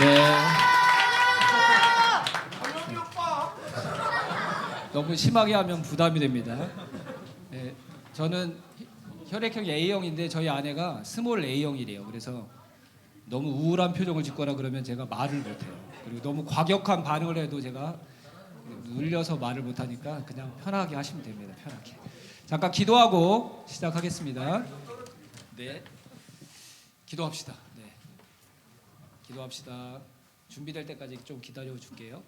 네. 너무 심하게 하면 부담이 됩니다. 네, 저는 혈액형이 A형인데 저희 아내가 스몰 A형이래요. 그래서 너무 우울한 표정을 짓거나 그러면 제가 말을 못해요. 그리고 너무 과격한 반응을 해도 제가 눌려서 말을 못하니까 그냥 편하게 하시면 됩니다. 편하게. 잠깐 기도하고 시작하겠습니다. 네, 기도합시다. 네, 기도합시다. 준비될 때까지 좀 기다려 줄게요.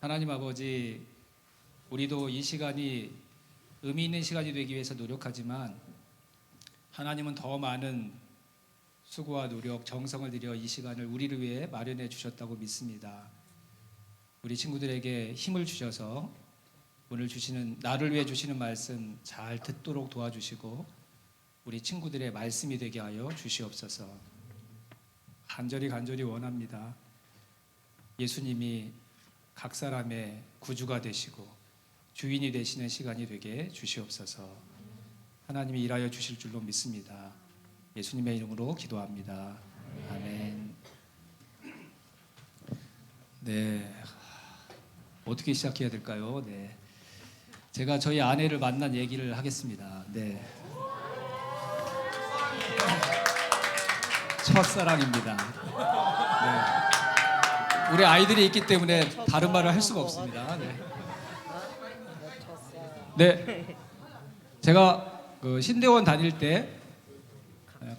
하나님 아버지, 우리도 이 시간이 의미 있는 시간이 되기 위해서 노력하지만 하나님은 더 많은 수고와 노력, 정성을 들여 이 시간을 우리를 위해 마련해 주셨다고 믿습니다. 우리 친구들에게 힘을 주셔서 오늘 주시는, 나를 위해 주시는 말씀 잘 듣도록 도와주시고 우리 친구들의 말씀이 되게 하여 주시옵소서. 간절히 원합니다. 예수님이 각 사람의 구주가 되시고 주인이 되시는 시간이 되게 주시옵소서. 하나님이 일하여 주실 줄로 믿습니다. 예수님의 이름으로 기도합니다. 아멘. 네, 어떻게 시작해야 될까요? 네, 제가 저희 아내를 만난 얘기를 하겠습니다. 네, 첫사랑입니다. 네, 우리 아이들이 있기 때문에 다른 말을 할 수가 없습니다. 네, 네, 제가 그 신대원 다닐 때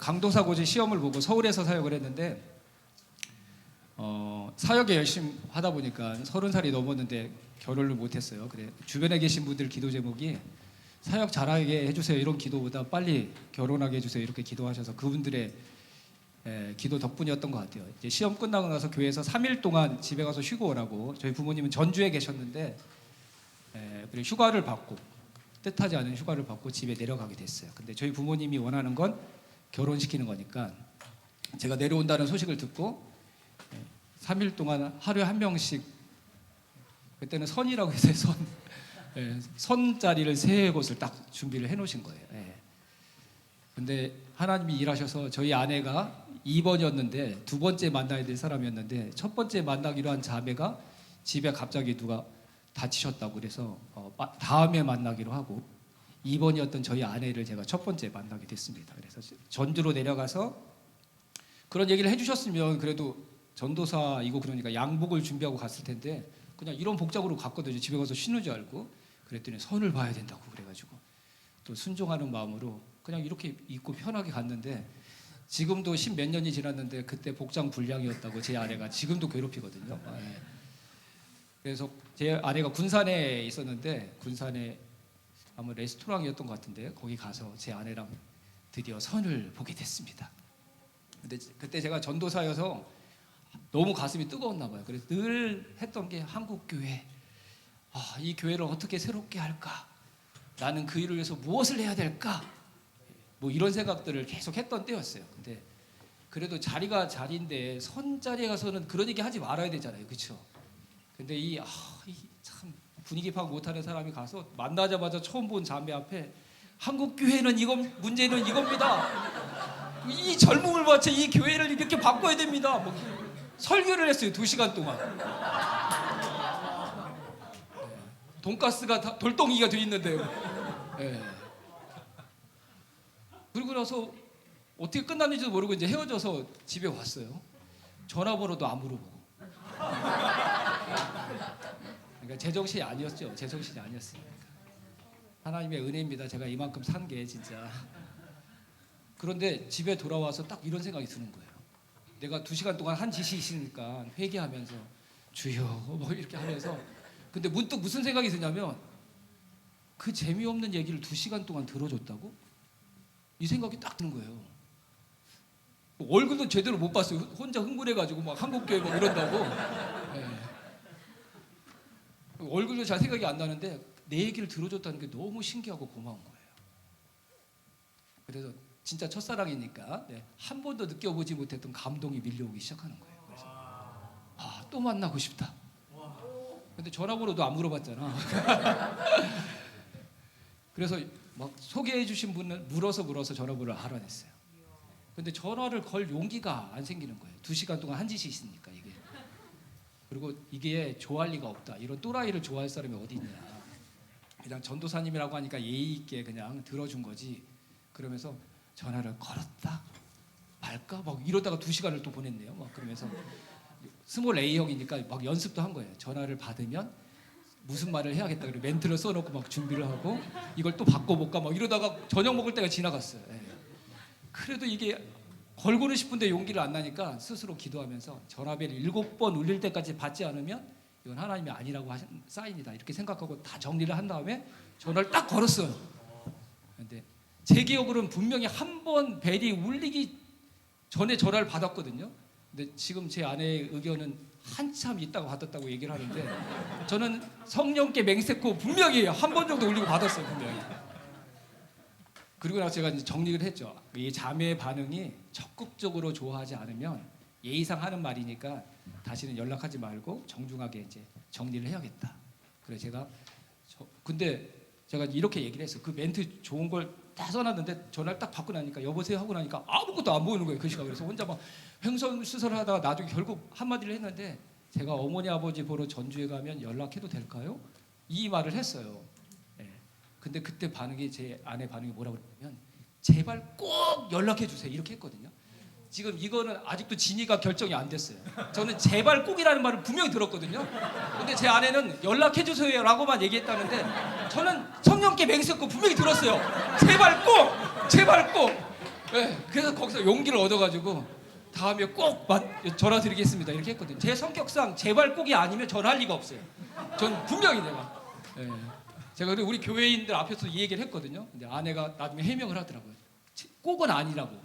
강도사고시 시험을 보고 서울에서 사역을 했는데 사역에 열심히 하다 보니까 30살이 넘었는데 결혼을 못했어요. 그래, 주변에 계신 분들 기도 제목이 사역 잘하게 해주세요 이런 기도보다 빨리 결혼하게 해주세요 이렇게 기도하셔서 그분들의 기도 덕분이었던 것 같아요. 이제 시험 끝나고 나서 교회에서 3일 동안 집에 가서 쉬고 오라고. 저희 부모님은 전주에 계셨는데 그래, 휴가를 받고, 뜻하지 않은 휴가를 받고 집에 내려가게 됐어요. 근데 저희 부모님이 원하는 건 결혼시키는 거니까 제가 내려온다는 소식을 듣고 3일 동안 하루에 한 명씩, 그때는 선이라고 해서 선자리를 3곳을 딱 준비를 해놓으신 거예요. 근데 하나님이 일하셔서 저희 아내가 2번이었는데 두 번째 만나야 될 사람이었는데 첫 번째 만나기로 한 자매가 집에 갑자기 누가 다치셨다고 그래서 다음에 만나기로 하고 2번이었던 저희 아내를 제가 첫 번째 만나게 됐습니다. 그래서 전주로 내려가서 그런 얘기를 해주셨으면 그래도 전도사이고 그러니까 양복을 준비하고 갔을 텐데 그냥 이런 복장으로 갔거든요. 집에 가서 쉬는 줄 알고. 그랬더니 선을 봐야 된다고 그래가지고 또 순종하는 마음으로 그냥 이렇게 입고 편하게 갔는데 지금도 10몇 년이 지났는데 그때 복장 불량이었다고 제 아내가 지금도 괴롭히거든요. 그래서 제 아내가 군산에 있었는데 군산에 아마 레스토랑이었던 것 같은데 거기 가서 제 아내랑 드디어 선을 보게 됐습니다. 근데 그때 제가 전도사여서 너무 가슴이 뜨거웠나 봐요. 그래서 늘 했던 게 한국 교회, 이 교회를 어떻게 새롭게 할까? 나는 그 일을 위해서 무엇을 해야 될까? 뭐 이런 생각들을 계속 했던 때였어요. 근데 그래도 자리가 자리인데 선 자리에 가서는 그런 얘기 하지 말아야 되잖아요, 그렇죠? 근데 참 분위기 파악 못하는 사람이 가서 만나자마자 처음 본 자매 앞에 한국 교회는 문제는 이겁니다. 이 젊음을 바쳐 이 교회를 이렇게 바꿔야 됩니다. 뭐 설교를 했어요. 2시간 동안. 돈가스가 다 돌덩이가 돼 있는데요. 그리고 나서 어떻게 끝났는지도 모르고 이제 헤어져서 집에 왔어요. 전화번호도 안 물어보고. 그러니까 제정신이 아니었죠. 제정신이 아니었으니까. 하나님의 은혜입니다. 제가 이만큼 산 게 진짜. 그런데 집에 돌아와서 딱 이런 생각이 드는 거예요. 내가 2시간 동안 한 짓이 있으니까 회개하면서 주여 뭐 이렇게 하면서 근데 문득 무슨 생각이 드냐면 그 재미없는 얘기를 2시간 동안 들어줬다고? 이 생각이 딱 드는 거예요. 얼굴도 제대로 못 봤어요. 혼자 흥분해가지고 막 한국교회 막 이런다고. 얼굴도 잘 생각이 안 나는데 내 얘기를 들어줬다는 게 너무 신기하고 고마운 거예요. 그래서 진짜 첫사랑이니까 한 번도 느껴보지 못했던 감동이 밀려오기 시작하는 거예요. 그래서 또 만나고 싶다. 근데 전화번호도 안 물어봤잖아. 그래서 막 소개해 주신 분을 물어서 전화번호를 알아냈어요. 근데 전화를 걸 용기가 안 생기는 거예요. 2시간 동안 한 짓이 있으니까 이게. 그리고 이게 좋아할 리가 없다. 이런 또라이를 좋아할 사람이 어디 있냐. 그냥 전도사님이라고 하니까 예의 있게 그냥 들어준 거지. 그러면서 전화를 걸었다 말까 막 이러다가 2시간을 또 보냈네요. 막 그러면서 스몰 A형이니까 막 연습도 한 거예요. 전화를 받으면 무슨 말을 해야겠다. 그리고 멘트를 써놓고 막 준비를 하고 이걸 또 바꿔볼까 막 이러다가 저녁 먹을 때가 지나갔어요. 예. 그래도 이게 걸고는 싶은데 용기를 안 나니까 스스로 기도하면서 전화벨을 7번 울릴 때까지 받지 않으면 이건 하나님이 아니라고 하신 사인이다 이렇게 생각하고 다 정리를 한 다음에 전화를 딱 걸었어요. 근데 제 기억으로는 분명히 한 번 벨이 울리기 전에 전화를 받았거든요. 근데 지금 제 아내의 의견은 한참 있다가 받았다고 얘기를 하는데 저는 성령께 맹세코 분명히 한 번 정도 울리고 받았어요. 분명히. 그리고 나서 제가 이제 정리를 했죠. 이 자매의 반응이 적극적으로 좋아하지 않으면 예의상 하는 말이니까 다시는 연락하지 말고 정중하게 이제 정리를 해야겠다. 그래서 제가 근데 제가 이렇게 얘기를 했어요. 그 멘트 좋은 걸 다 써놨는데 전화를 딱 받고 나니까 여보세요 하고 나니까 아무것도 안 보이는 거예요. 그 시간. 그래서 혼자 막 횡설수설을 하다가 나중에 결국 한마디를 했는데 제가 어머니 아버지 보러 전주에 가면 연락해도 될까요? 이 말을 했어요. 네. 근데 그때 반응이 제 아내 반응이 뭐라고 그랬냐면 제발 꼭 연락해 주세요 이렇게 했거든요. 지금 이거는 아직도 진위가 결정이 안 됐어요. 저는 제발 꼭이라는 말을 분명히 들었거든요. 근데 제 아내는 연락해 주세요라고만 얘기했다는데 저는 성령께 맹세코 분명히 들었어요. 제발 꼭, 제발 꼭. 네, 그래서 거기서 용기를 얻어가지고 다음에 꼭 전화 드리겠습니다 이렇게 했거든요. 제 성격상 제발 꼭이 아니면 전화할 리가 없어요. 전 분명히 제가 우리 교회인들 앞에서 이 얘기를 했거든요. 근데 아내가 나중에 해명을 하더라고요. 꼭은 아니라고.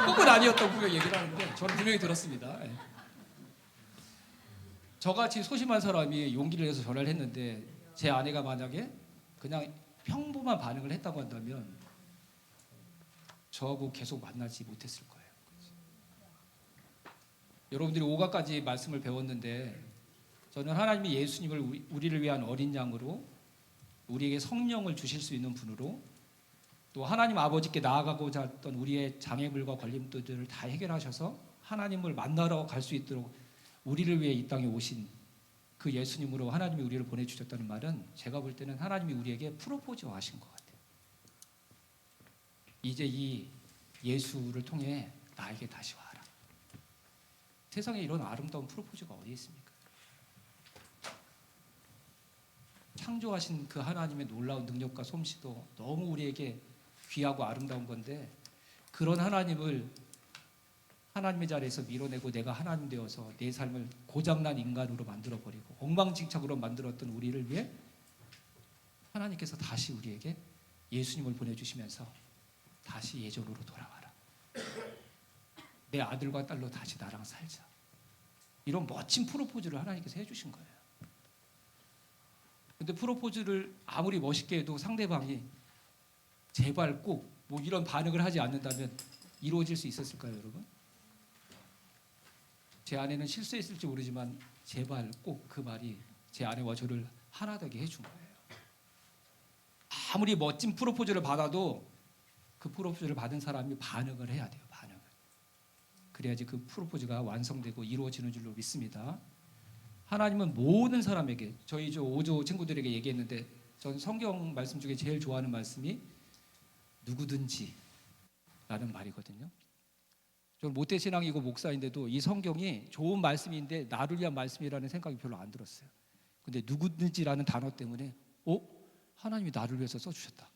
꼭은 아니었다고 분명히 얘기를 하는데 저는 분명히 들었습니다. 예. 저같이 소심한 사람이 용기를 내서 전화를 했는데 제 아내가 만약에 그냥 평범한 반응을 했다고 한다면 저하고 계속 만나지 못했을 거예요. 여러분들이 오가까지 말씀을 배웠는데 저는 하나님이 예수님을 우리를 위한 어린 양으로 우리에게 성령을 주실 수 있는 분으로 또 하나님 아버지께 나아가고자 했던 우리의 장애물과 걸림돌들을 다 해결하셔서 하나님을 만나러 갈 수 있도록 우리를 위해 이 땅에 오신 그 예수님으로 하나님이 우리를 보내주셨다는 말은 제가 볼 때는 하나님이 우리에게 프로포즈 하신 것 같아요. 이제 이 예수를 통해 나에게 다시 와라. 세상에 이런 아름다운 프로포즈가 어디 있습니까? 창조하신 그 하나님의 놀라운 능력과 솜씨도 너무 우리에게 귀하고 아름다운 건데 그런 하나님을 하나님의 자리에서 밀어내고 내가 하나님 되어서 내 삶을 고장난 인간으로 만들어버리고 엉망진창으로 만들었던 우리를 위해 하나님께서 다시 우리에게 예수님을 보내주시면서 다시 예전으로 돌아와라. 내 아들과 딸로 다시 나랑 살자. 이런 멋진 프로포즈를 하나님께서 해주신 거예요. 근데 프로포즈를 아무리 멋있게 해도 상대방이 제발 꼭 뭐 이런 반응을 하지 않는다면 이루어질 수 있었을까요, 여러분? 제 아내는 실수했을지 모르지만 제발 꼭 그 말이 제 아내와 저를 하나 되게 해준 거예요. 아무리 멋진 프로포즈를 받아도 그 프로포즈를 받은 사람이 반응을 해야 돼요. 반응을. 그래야지 그 프로포즈가 완성되고 이루어지는 줄로 믿습니다. 하나님은 모든 사람에게 저희 5조 친구들에게 얘기했는데 전 성경 말씀 중에 제일 좋아하는 말씀이 누구든지 라는 말이거든요. 저는 모태신앙이고 목사인데도 이 성경이 좋은 말씀인데 나를 위한 말씀이라는 생각이 별로 안 들었어요. 근데 누구든지라는 단어 때문에 하나님이 나를 위해서 써주셨다.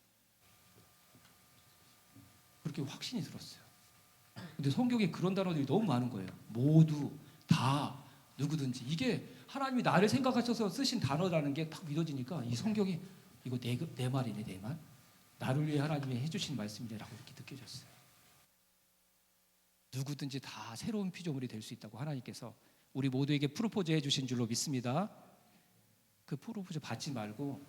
그렇게 확신이 들었어요. 근데 성경에 그런 단어들이 너무 많은 거예요. 모두, 다, 누구든지. 이게 하나님이 나를 생각하셔서 쓰신 단어라는 게 딱 믿어지니까 이 성경이 이거 내 말이네, 내 말. 나를 위해 하나님이 해주신 말씀이라고 이렇게 느껴졌어요. 누구든지 다 새로운 피조물이 될 수 있다고 하나님께서 우리 모두에게 프로포즈 해주신 줄로 믿습니다. 그 프로포즈 받지 말고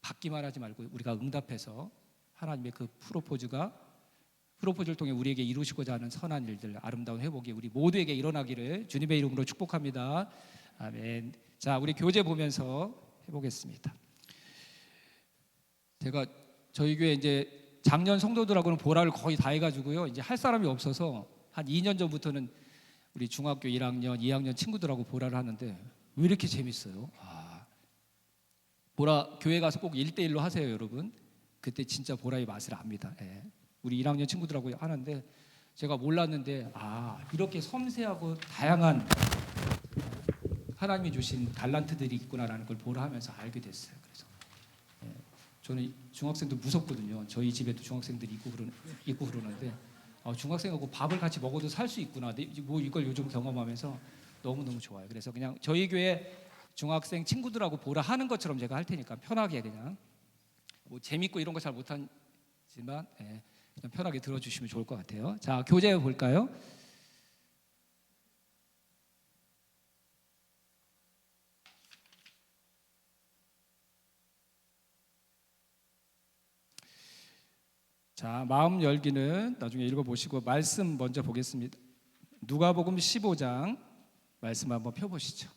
받기만 하지 말고 우리가 응답해서 하나님의 그 프로포즈를 통해 우리에게 이루시고자 하는 선한 일들, 아름다운 회복이 우리 모두에게 일어나기를 주님의 이름으로 축복합니다. 아멘. 자, 우리 교재 보면서 해보겠습니다. 제가 저희 교회 이제 작년 성도들하고는 보라를 거의 다 해가지고요. 이제 할 사람이 없어서 한 2년 전부터는 우리 중학교 1학년, 2학년 친구들하고 보라를 하는데 왜 이렇게 재밌어요? 보라 교회 가서 꼭 1대1로 하세요, 여러분. 그때 진짜 보라의 맛을 압니다. 예. 우리 1학년 친구들하고 하는데 제가 몰랐는데 이렇게 섬세하고 다양한 하나님이 주신 달란트들이 있구나라는 걸 보라 하면서 알게 됐어요. 그래서 저는 중학생도 무섭거든요. 저희 집에도 중학생들이 있고 그러는데 중학생하고 밥을 같이 먹어도 살 수 있구나. 뭐 이걸 요즘 경험하면서 너무너무 좋아요. 그래서 그냥 저희 교회 중학생 친구들하고 보라 하는 것처럼 제가 할 테니까 편하게 그냥 뭐 재밌고 이런 거 잘 못하지만 그냥 편하게 들어주시면 좋을 것 같아요. 자, 교재 볼까요? 자, 마음 열기는 나중에 읽어보시고 말씀 먼저 보겠습니다. 누가복음 15장 말씀 한번 펴보시죠.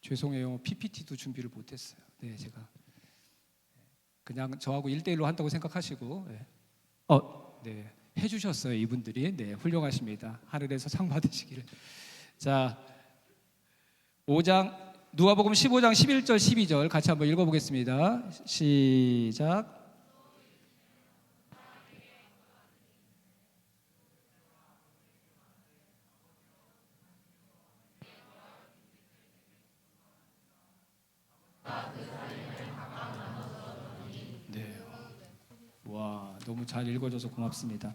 죄송해요. PPT도 준비를 못했어요. 네, 제가 그냥 저하고 1대1로 한다고 생각하시고 네, 해주셨어요. 이분들이. 네, 훌륭하십니다. 하늘에서 상 받으시기를. 자, 5장 누가복음 15장 11절 12절 같이 한번 읽어보겠습니다. 시작. 네, 와, 너무 잘 읽어줘서 고맙습니다.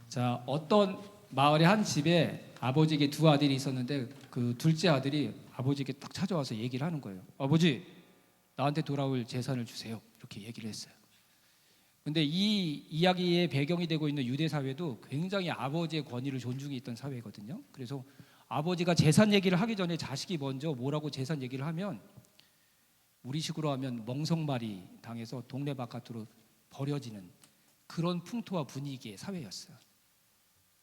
자, 어떤 마을의 한 집에 아버지에게 두 아들이 있었는데 그 둘째 아들이 아버지에게 딱 찾아와서 얘기를 하는 거예요. 아버지, 나한테 돌아올 재산을 주세요. 이렇게 얘기를 했어요. 근데 이 이야기의 배경이 되고 있는 유대 사회도 굉장히 아버지의 권위를 존중해 있던 사회거든요. 그래서 아버지가 재산 얘기를 하기 전에 자식이 먼저 뭐라고 재산 얘기를 하면 우리식으로 하면 멍석말이 당해서 동네 바깥으로 버려지는 그런 풍토와 분위기의 사회였어요.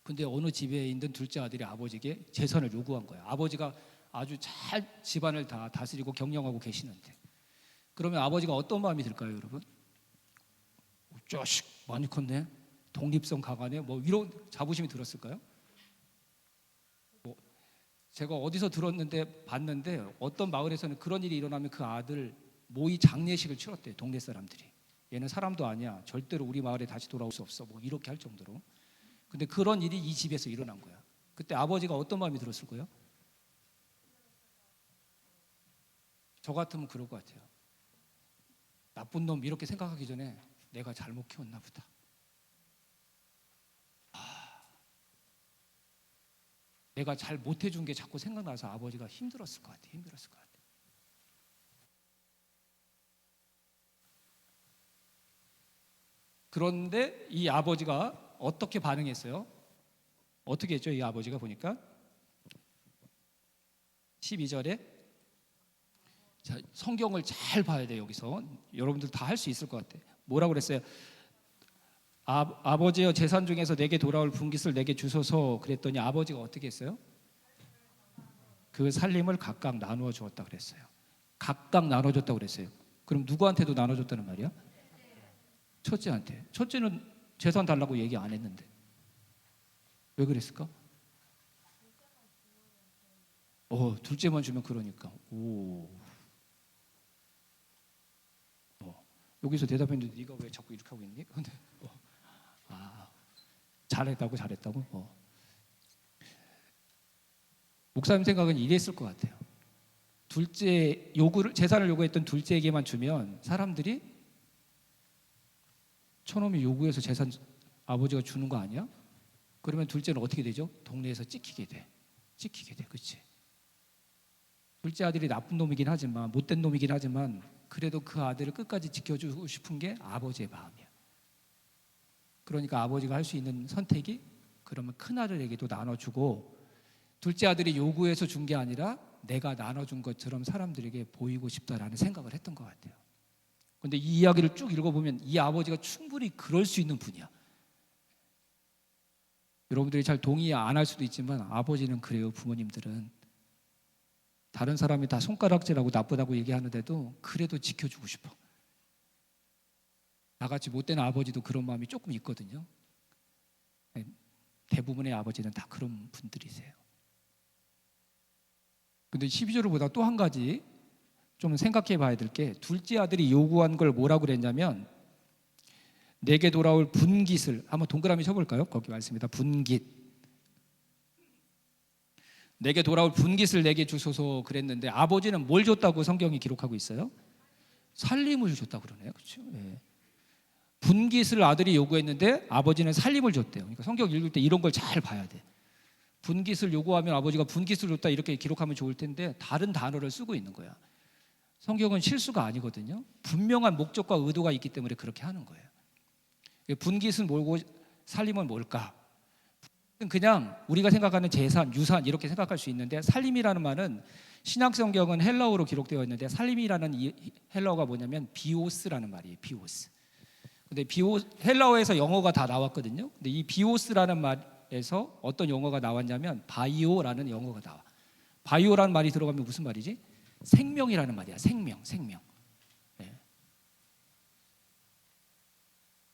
근데 어느 집에 있는 둘째 아들이 아버지에게 재산을 요구한 거예요. 아버지가 아주 잘 집안을 다 다스리고 경영하고 계시는데 그러면 아버지가 어떤 마음이 들까요, 여러분? 자식 많이 컸네, 독립성 강하네, 뭐 이런 자부심이 들었을까요? 뭐 제가 어디서 들었는데 봤는데 어떤 마을에서는 그런 일이 일어나면 그 아들 모의 장례식을 치렀대요. 동네 사람들이. 얘는 사람도 아니야, 절대로 우리 마을에 다시 돌아올 수 없어, 뭐 이렇게 할 정도로. 근데 그런 일이 이 집에서 일어난 거야. 그때 아버지가 어떤 마음이 들었을 거예요? 저 같으면 그럴 것 같아요. 나쁜 놈 이렇게 생각하기 전에 내가 잘못 키웠나 보다. 내가 잘 못해준 게 자꾸 생각나서 아버지가 힘들었을 것 같아. 힘들었을 것 같아. 그런데 이 아버지가 어떻게 반응했어요? 어떻게 했죠? 이 아버지가 보니까 12절에 자, 성경을 잘 봐야 돼요. 여기서 여러분들 다 할 수 있을 것 같아요. 뭐라고 그랬어요? 아버지여 재산 중에서 내게 돌아올 분깃을 내게 주소서 그랬더니 아버지가 어떻게 했어요? 그 살림을 각각 나누어 주었다 그랬어요. 각각 나눠줬다고 그랬어요. 그럼 누구한테도 나눠줬다는 말이야? 첫째한테. 첫째는 재산 달라고 얘기 안 했는데 왜 그랬을까? 둘째만 주면 그러니까. 여기서 대답했는데 네가 왜 자꾸 이렇게 하고 있니? 근데 잘했다고. 목사님 생각은 이랬을 것 같아요. 둘째 재산을 요구했던 둘째에게만 주면 사람들이 저놈이 요구해서 재산 아버지가 주는 거 아니야? 그러면 둘째는 어떻게 되죠? 동네에서 찍히게 돼. 그렇지? 둘째 아들이 나쁜 놈이긴 하지만 못된 놈이긴 하지만 그래도 그 아들을 끝까지 지켜주고 싶은 게 아버지의 마음이야. 그러니까 아버지가 할 수 있는 선택이 그러면 큰 아들에게도 나눠주고 둘째 아들이 요구해서 준 게 아니라 내가 나눠준 것처럼 사람들에게 보이고 싶다라는 생각을 했던 것 같아요. 그런데 이 이야기를 쭉 읽어보면 이 아버지가 충분히 그럴 수 있는 분이야. 여러분들이 잘 동의 안 할 수도 있지만 아버지는 그래요. 부모님들은 다른 사람이 다 손가락질하고 나쁘다고 얘기하는데도 그래도 지켜주고 싶어. 나같이 못된 아버지도 그런 마음이 조금 있거든요. 대부분의 아버지는 다 그런 분들이세요. 근데 12절을 보다 또 한 가지 좀 생각해 봐야 될 게, 둘째 아들이 요구한 걸 뭐라고 그랬냐면 내게 돌아올 분깃을, 한번 동그라미 쳐볼까요? 거기 말씀입니다. 분깃. 내게 돌아올 분깃을 내게 주소서 그랬는데, 아버지는 뭘 줬다고 성경이 기록하고 있어요? 살림을 줬다고 그러네요. 그렇죠? 예. 분깃을 아들이 요구했는데 아버지는 살림을 줬대요. 그러니까 성경 읽을 때 이런 걸 잘 봐야 돼. 분깃을 요구하면 아버지가 분깃을 줬다 이렇게 기록하면 좋을 텐데 다른 단어를 쓰고 있는 거야. 성경은 실수가 아니거든요. 분명한 목적과 의도가 있기 때문에 그렇게 하는 거예요. 분깃은 뭐고 살림은 뭘까? 그냥 우리가 생각하는 재산, 유산 이렇게 생각할 수 있는데, 살림이라는 말은 신약 성경은 헬라어로 기록되어 있는데, 살림이라는 이 헬라어가 뭐냐면 비오스라는 말이에요. 비오스. 근데 헬라어에서 영어가 다 나왔거든요. 근데 이 비오스라는 말에서 어떤 영어가 나왔냐면 바이오라는 영어가 나와. 바이오라는 말이 들어가면 무슨 말이지? 생명이라는 말이야. 생명. 네.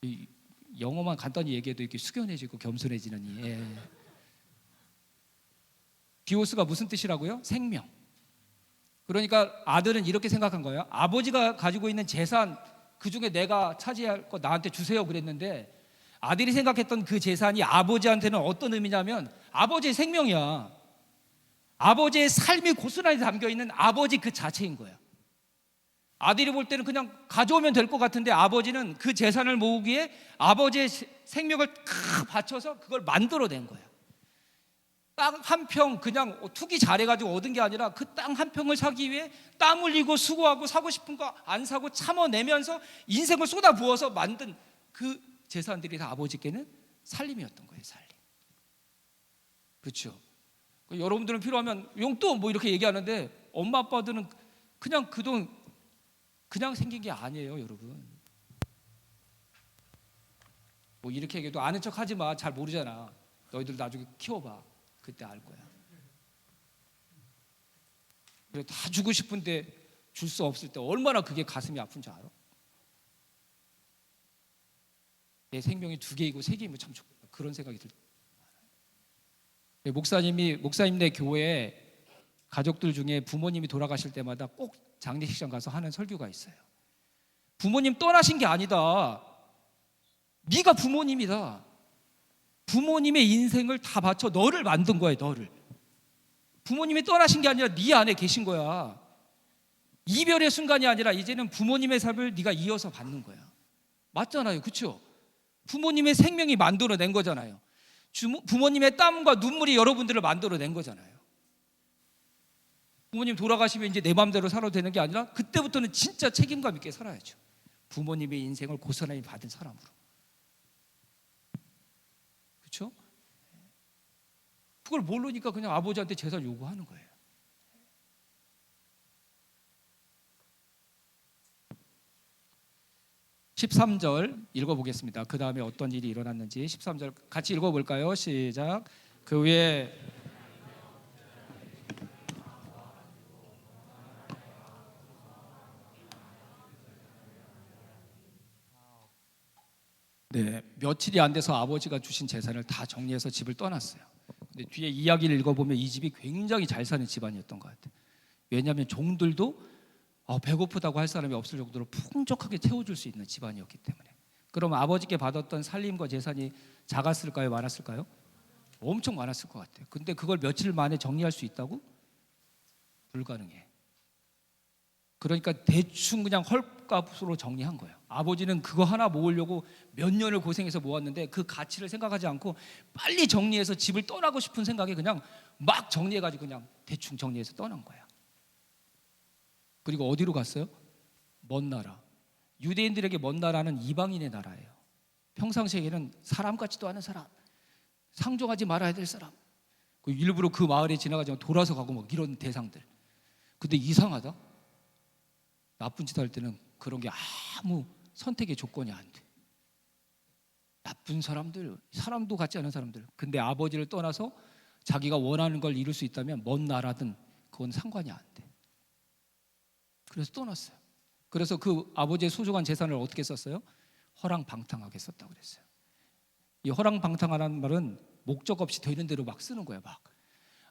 이 영어만 간단히 얘기해도 이렇게 숙연해지고 겸손해지는 예. 비오스가 무슨 뜻이라고요? 생명. 그러니까 아들은 이렇게 생각한 거예요. 아버지가 가지고 있는 재산 그 중에 내가 차지할 거 나한테 주세요 그랬는데, 아들이 생각했던 그 재산이 아버지한테는 어떤 의미냐면 아버지의 생명이야. 아버지의 삶이 고스란히 담겨있는 아버지 그 자체인 거야. 아들이 볼 때는 그냥 가져오면 될 것 같은데, 아버지는 그 재산을 모으기에 아버지의 생명을 다 바쳐서 그걸 만들어낸 거야. 땅 한 평 그냥 투기 잘해가지고 얻은 게 아니라 그 땅 한 평을 사기 위해 땀 흘리고 수고하고 사고 싶은 거 안 사고 참아내면서 인생을 쏟아부어서 만든 그 재산들이 다 아버지께는 살림이었던 거예요. 살림. 그렇죠? 여러분들은 필요하면 용돈 뭐 이렇게 얘기하는데, 엄마 아빠들은 그냥 그 돈 그냥 생긴 게 아니에요, 여러분. 뭐 이렇게 얘기해도 아는 척 하지 마. 잘 모르잖아. 너희들 나중에 키워봐. 그때 알 거야. 그래, 다 주고 싶은데 줄 수 없을 때 얼마나 그게 가슴이 아픈 줄 알아? 내 생명이 2개이고 3개이면 참 좋겠다. 그런 생각이 들어요. 목사님네 교회에 가족들 중에 부모님이 돌아가실 때마다 꼭 장례식장 가서 하는 설교가 있어요. 부모님 떠나신 게 아니다. 네가 부모님이다. 부모님의 인생을 다 바쳐 너를 만든 거야, 너를. 부모님이 떠나신 게 아니라 네 안에 계신 거야. 이별의 순간이 아니라 이제는 부모님의 삶을 네가 이어서 받는 거야. 맞잖아요, 그렇죠? 부모님의 생명이 만들어낸 거잖아요. 부모님의 땀과 눈물이 여러분들을 만들어낸 거잖아요. 부모님 돌아가시면 이제 내 마음대로 살아도 되는 게 아니라 그때부터는 진짜 책임감 있게 살아야죠. 부모님의 인생을 고스란히 받은 사람으로. 그렇죠? 그걸 모르니까 그냥 아버지한테 재산 요구하는 거예요. (13절) 읽어보겠습니다. 그 다음에 어떤 일이 일어났는지 13절 같이 읽어볼까요? 시작. 그 위에 네, 며칠이 안 돼서 아버지가 주신 재산을 다 정리해서 집을 떠났어요. 근데 뒤에 이야기를 읽어보면 이 집이 굉장히 잘 사는 집안이었던 것 같아요. 왜냐하면 종들도 배고프다고 할 사람이 없을 정도로 풍족하게 채워줄 수 있는 집안이었기 때문에. 그럼 아버지께 받았던 살림과 재산이 작았을까요? 많았을까요? 엄청 많았을 것 같아요. 근데 그걸 며칠 만에 정리할 수 있다고? 불가능해. 그러니까 대충 그냥 헐값으로 정리한 거예요. 아버지는 그거 하나 모으려고 몇 년을 고생해서 모았는데 그 가치를 생각하지 않고 빨리 정리해서 집을 떠나고 싶은 생각에 그냥 막 정리해가지고 그냥 대충 정리해서 떠난 거야. 그리고 어디로 갔어요? 먼 나라. 유대인들에게 먼 나라는 이방인의 나라예요. 평상시에는 사람 같지도 않은 사람, 상종하지 말아야 될 사람, 일부러 그 마을에 지나가지만 돌아서 가고 막 이런 대상들. 근데 이상하다. 나쁜 짓 할 때는 그런 게 아무 선택의 조건이 안 돼. 나쁜 사람들, 사람도 같지 않은 사람들. 근데 아버지를 떠나서 자기가 원하는 걸 이룰 수 있다면 먼 나라든 그건 상관이 안 돼. 그래서 떠났어요. 그래서 그 아버지의 소중한 재산을 어떻게 썼어요? 허랑방탕하게 썼다고 그랬어요. 이 허랑방탕하라는 말은 목적 없이 되는 대로 막 쓰는 거예요. 막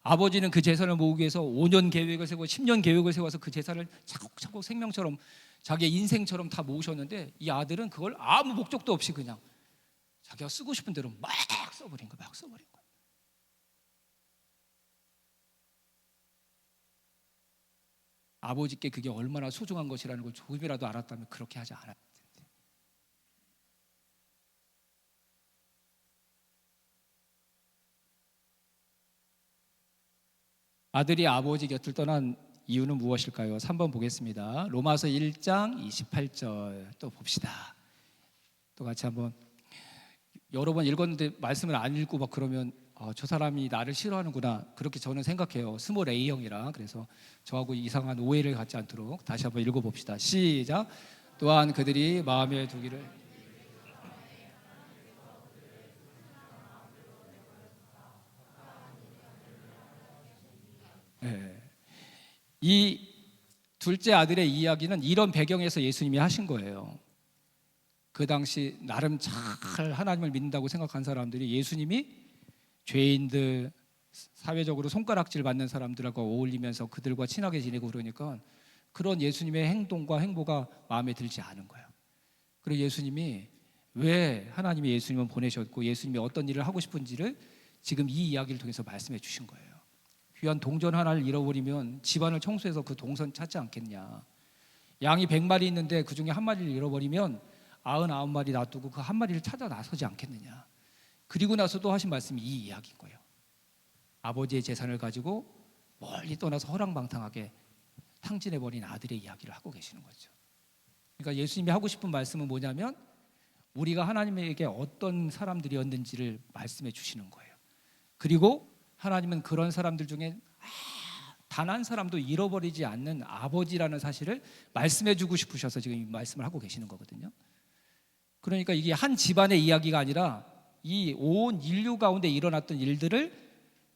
아버지는 그 재산을 모으기 위해서 5년 계획을 세우고 10년 계획을 세워서 그 재산을 차곡차곡 생명처럼 자기의 인생처럼 다 모으셨는데, 이 아들은 그걸 아무 목적도 없이 그냥 자기가 쓰고 싶은 대로 막 써버린 거예요. 막 써버린 거예요. 아버지께 그게 얼마나 소중한 것이라는 걸 조금이라도 알았다면 그렇게 하지 않았을 텐데. 아들이 아버지 곁을 떠난 이유는 무엇일까요? 3번 보겠습니다. 로마서 1장 28절 또 봅시다. 또 같이 한번, 여러 번 읽었는데 말씀을 안 읽고 막 그러면 저 사람이 나를 싫어하는구나, 그렇게 저는 생각해요. 스몰 A형이라. 그래서 저하고 이상한 오해를 갖지 않도록 다시 한번 읽어봅시다. 시작. 또한 그들이 마음에 두기를. 네. 이 둘째 아들의 이야기는 이런 배경에서 예수님이 하신 거예요. 그 당시 나름 잘 하나님을 믿는다고 생각한 사람들이 예수님이 죄인들, 사회적으로 손가락질 받는 사람들하고 어울리면서 그들과 친하게 지내고 그러니까 그런 예수님의 행동과 행보가 마음에 들지 않은 거예요. 그리고 예수님이 왜 하나님이 예수님을 보내셨고 예수님이 어떤 일을 하고 싶은지를 지금 이 이야기를 통해서 말씀해 주신 거예요. 귀한 동전 하나를 잃어버리면 집안을 청소해서 그 동선 찾지 않겠냐. 양이 100마리 있는데 그 중에 한 마리를 잃어버리면 99마리 놔두고 그 한 마리를 찾아 나서지 않겠느냐. 그리고 나서도 하신 말씀이 이 이야기인 거예요. 아버지의 재산을 가지고 멀리 떠나서 허랑방탕하게 탕진해버린 아들의 이야기를 하고 계시는 거죠. 그러니까 예수님이 하고 싶은 말씀은 뭐냐면 우리가 하나님에게 어떤 사람들이었는지를 말씀해 주시는 거예요. 그리고 하나님은 그런 사람들 중에 단 한 사람도 잃어버리지 않는 아버지라는 사실을 말씀해 주고 싶으셔서 지금 이 말씀을 하고 계시는 거거든요. 그러니까 이게 한 집안의 이야기가 아니라 이 온 인류 가운데 일어났던 일들을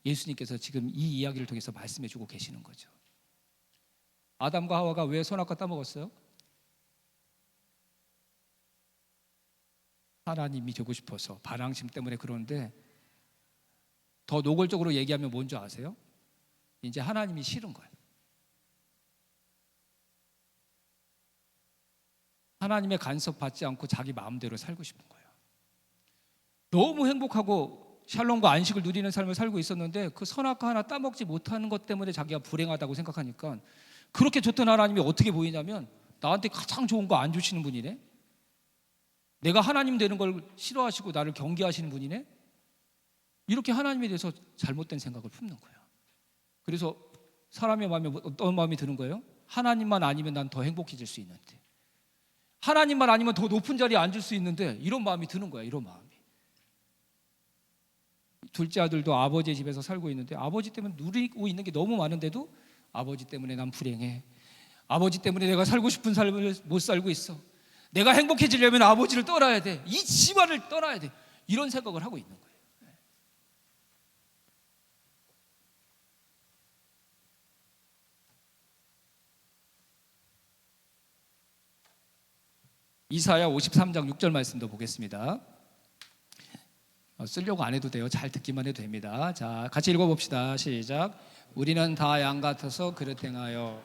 예수님께서 지금 이 이야기를 통해서 말씀해 주고 계시는 거죠. 아담과 하와가 왜 선악과 따먹었어요? 하나님이 되고 싶어서, 반항심 때문에. 그러는데 더 노골적으로 얘기하면 뭔지 아세요? 이제 하나님이 싫은 거예요. 하나님의 간섭 받지 않고 자기 마음대로 살고 싶은 거예요. 너무 행복하고 샬롬과 안식을 누리는 삶을 살고 있었는데 그 선악과 하나 따먹지 못하는 것 때문에 자기가 불행하다고 생각하니까, 그렇게 좋던 하나님이 어떻게 보이냐면 나한테 가장 좋은 거 안 주시는 분이네, 내가 하나님 되는 걸 싫어하시고 나를 경계하시는 분이네, 이렇게 하나님에 대해서 잘못된 생각을 품는 거예요. 그래서 사람의 마음에 어떤 마음이 드는 거예요? 하나님만 아니면 난 더 행복해질 수 있는데, 하나님만 아니면 더 높은 자리에 앉을 수 있는데, 이런 마음이 드는 거야. 이런 마음이. 둘째 아들도 아버지의 집에서 살고 있는데 아버지 때문에 누리고 있는 게 너무 많은데도 아버지 때문에 난 불행해, 아버지 때문에 내가 살고 싶은 삶을 못 살고 있어, 내가 행복해지려면 아버지를 떠나야 돼, 이 집안을 떠나야 돼, 이런 생각을 하고 있는 거예요. 이사야 53장 6절 말씀도 보겠습니다. 쓰려고 안 해도 돼요. 잘 듣기만 해도 됩니다. 자, 같이 읽어봅시다. 시작. 우리는 다 양 같아서 그릇 행하여.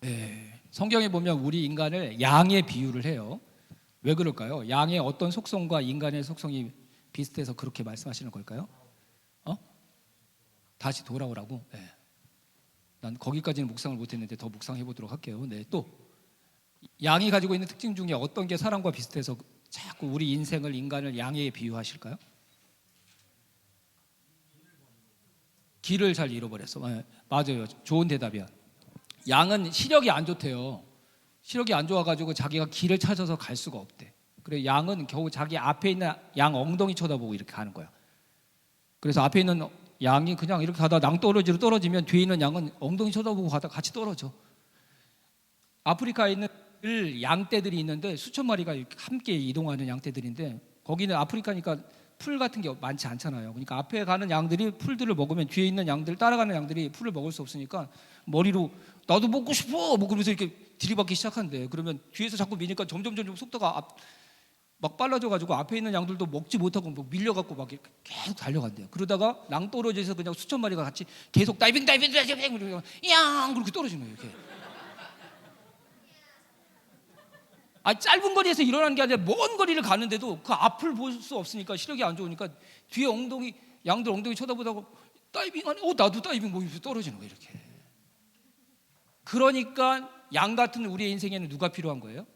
네, 성경에 보면 우리 인간을 양에 비유를 해요. 왜 그럴까요? 양의 어떤 속성과 인간의 속성이 비슷해서 그렇게 말씀하시는 걸까요? 다시 돌아오라고? 네. 난 거기까지는 묵상을 못했는데 더 묵상해 보도록 할게요. 네, 또 양이 가지고 있는 특징 중에 어떤 게 사람과 비슷해서 자꾸 우리 인생을, 인간을 양에 비유하실까요? 길을 잘 잃어버렸어. 네, 맞아요. 좋은 대답이야. 양은 시력이 안 좋대요. 시력이 안 좋아가지고 자기가 길을 찾아서 갈 수가 없대. 그래, 양은 겨우 자기 앞에 있는 양 엉덩이 쳐다보고 이렇게 가는 거야. 그래서 앞에 있는 양이 그냥 이렇게 가다 낭떠러지로 떨어지면 뒤에 있는 양은 엉덩이 쳐다보고 가다 같이 떨어져. 아프리카에 있는 양떼들이 있는데 수천 마리가 함께 이동하는 양떼들인데, 거기는 아프리카니까 풀 같은 게 많지 않잖아요. 그러니까 앞에 가는 양들이 풀들을 먹으면 뒤에 있는 양들, 따라가는 양들이 풀을 먹을 수 없으니까 머리로 나도 먹고 싶어 뭐 그러면서 이렇게 들이받기 시작한대. 그러면 뒤에서 자꾸 미니까 점점 속도가 막 빨라져가지고 앞에 있는 양들도 먹지 못하고 뭐 밀려갖고 막 이렇게 계속 달려간대요. 그러다가 낭떠러지에서 그냥 수천 마리가 같이 계속 다이빙 이러고 양 그렇게 떨어지는 거예요. 이렇게. 짧은 거리에서 일어나는 게 아니라 먼 거리를 가는데도 그 앞을 볼 수 없으니까 시력이 안 좋으니까 뒤에 양들 엉덩이 쳐다보다가 다이빙하네. 나도 다이빙 뭐 떨어지는 거예요. 이렇게. 그러니까 양 같은 우리의 인생에는 누가 필요한 거예요?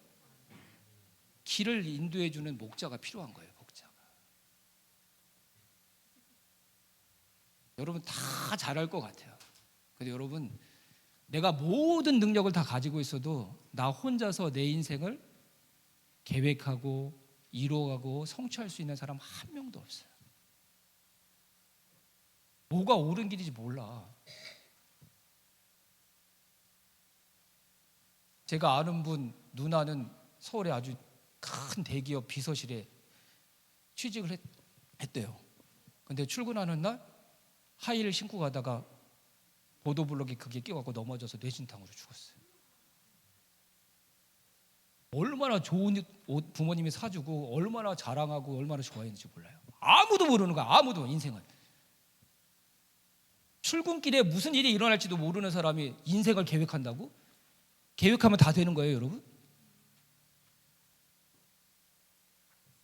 길을 인도해주는 목자가 필요한 거예요. 목자가. 여러분 다 잘할 것 같아요. 근데 여러분 내가 모든 능력을 다 가지고 있어도 나 혼자서 내 인생을 계획하고 이뤄가고 성취할 수 있는 사람 한 명도 없어요. 뭐가 옳은 길인지 몰라. 제가 아는 분 누나는 서울에 아주 큰 대기업 비서실에 취직을 했대요. 근데 출근하는 날 하이힐 신고 가다가 보도블록에 그게 끼어갖고 넘어져서 뇌진탕으로 죽었어요. 얼마나 좋은 옷 부모님이 사주고 얼마나 자랑하고 얼마나 좋아했는지 몰라요. 아무도 모르는 거야. 아무도. 인생은 출근길에 무슨 일이 일어날지도 모르는 사람이 인생을 계획한다고? 계획하면 다 되는 거예요, 여러분?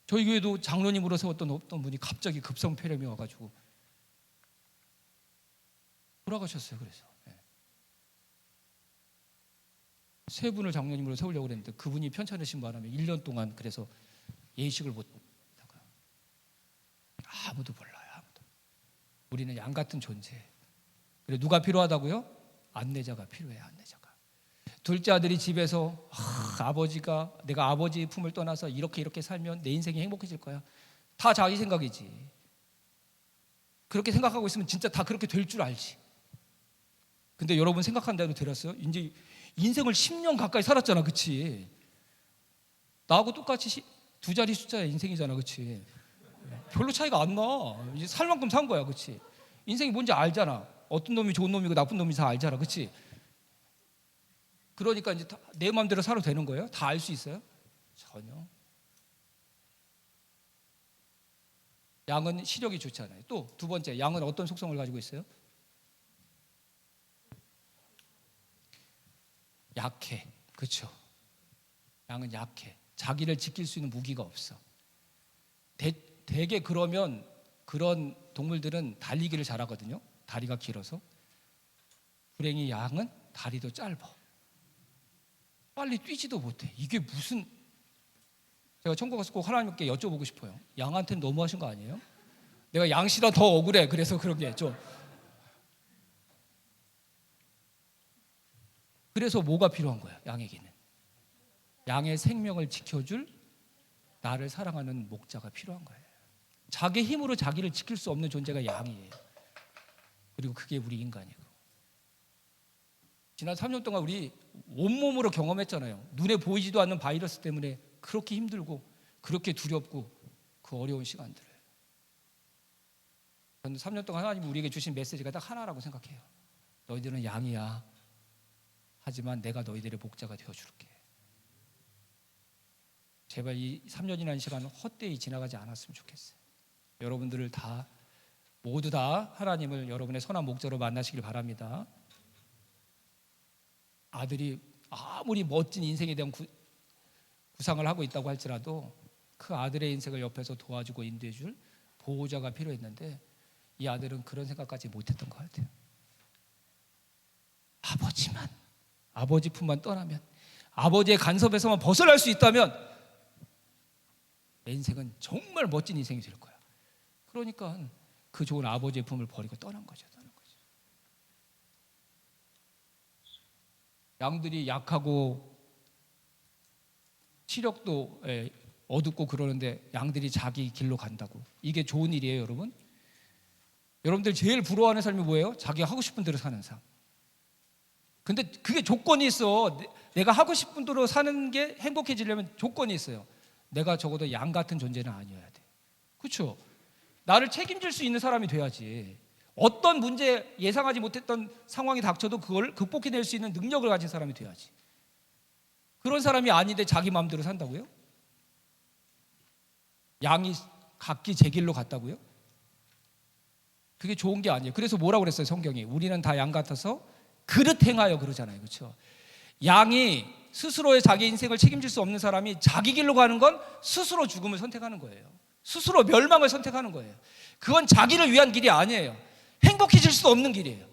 저희 교회도 장로님으로 세웠던 어떤 분이 갑자기 급성폐렴이 와가지고 돌아가셨어요. 그래서 세 분을 장로님으로 세우려고 그랬는데 그분이 편찮으신 바람에 1년 동안 그래서 예식을 못 하다가 아무도 몰라요. 아무도. 우리는 양 같은 존재. 그래 누가 필요하다고요? 안내자가 필요해요. 안내자가. 둘째 아들이 집에서 아버지가 내가 아버지의 품을 떠나서 이렇게 살면 내 인생이 행복해질 거야. 다 자기 생각이지. 그렇게 생각하고 있으면 진짜 다 그렇게 될 줄 알지. 근데 여러분 생각한 대로 들었어요? 이제 인생을 10년 가까이 살았잖아. 그치? 나하고 똑같이 두 자리 숫자의 인생이잖아. 그치? 별로 차이가 안 나. 이제 살 만큼 산 거야. 그치? 인생이 뭔지 알잖아. 어떤 놈이 좋은 놈이고 나쁜 놈이 다 알잖아. 그치? 그러니까 이제 내 마음대로 살아도 되는 거예요? 다 알 수 있어요? 전혀. 양은 시력이 좋지 않아요. 또 두 번째, 양은 어떤 속성을 가지고 있어요? 약해. 그렇죠? 양은 약해. 자기를 지킬 수 있는 무기가 없어. 대개 그러면 그런 동물들은 달리기를 잘하거든요. 다리가 길어서. 불행히 양은 다리도 짧아. 빨리 뛰지도 못해. 이게 무슨, 제가 천국 가서 꼭 하나님께 여쭤보고 싶어요. 양한테는 너무하신 거 아니에요? 내가 양씨라 더 억울해. 그래서 그런 게 좀. 그래서 뭐가 필요한 거야? 양에게는 양의 생명을 지켜줄 나를 사랑하는 목자가 필요한 거예요. 자기 힘으로 자기를 지킬 수 없는 존재가 양이에요. 그리고 그게 우리 인간이고. 지난 3년 동안 우리 온몸으로 경험했잖아요. 눈에 보이지도 않는 바이러스 때문에 그렇게 힘들고 그렇게 두렵고 그 어려운 시간들을. 저는 3년 동안 하나님이 우리에게 주신 메시지가 딱 하나라고 생각해요. 너희들은 양이야. 하지만 내가 너희들의 목자가 되어줄게. 제발 이 3년이라는 시간은 헛되이 지나가지 않았으면 좋겠어요. 여러분들을 다 모두 다 하나님을 여러분의 선한 목자로 만나시길 바랍니다. 아들이 아무리 멋진 인생에 대한 구상을 하고 있다고 할지라도 그 아들의 인생을 옆에서 도와주고 인도해줄 보호자가 필요했는데 이 아들은 그런 생각까지 못했던 것 같아요. 아버지 품만 떠나면, 아버지의 간섭에서만 벗어날 수 있다면 내 인생은 정말 멋진 인생이 될 거야. 그러니까 그 좋은 아버지의 품을 버리고 떠난 거죠. 양들이 약하고 시력도 어둡고 그러는데 양들이 자기 길로 간다고. 이게 좋은 일이에요, 여러분? 여러분들 제일 부러워하는 삶이 뭐예요? 자기가 하고 싶은 대로 사는 삶. 근데 그게 조건이 있어. 내가 하고 싶은 대로 사는 게 행복해지려면 조건이 있어요. 내가 적어도 양 같은 존재는 아니어야 돼. 그렇죠? 나를 책임질 수 있는 사람이 돼야지. 어떤 문제, 예상하지 못했던 상황이 닥쳐도 그걸 극복해낼 수 있는 능력을 가진 사람이 돼야지. 그런 사람이 아닌데 자기 마음대로 산다고요? 양이 각기 제 길로 갔다고요? 그게 좋은 게 아니에요. 그래서 뭐라고 그랬어요, 성경이? 우리는 다 양 같아서 그릇 행하여 그러잖아요. 그렇죠? 양이 스스로의 자기 인생을 책임질 수 없는 사람이 자기 길로 가는 건 스스로 죽음을 선택하는 거예요. 스스로 멸망을 선택하는 거예요. 그건 자기를 위한 길이 아니에요. 행복해질 수 없는 길이에요.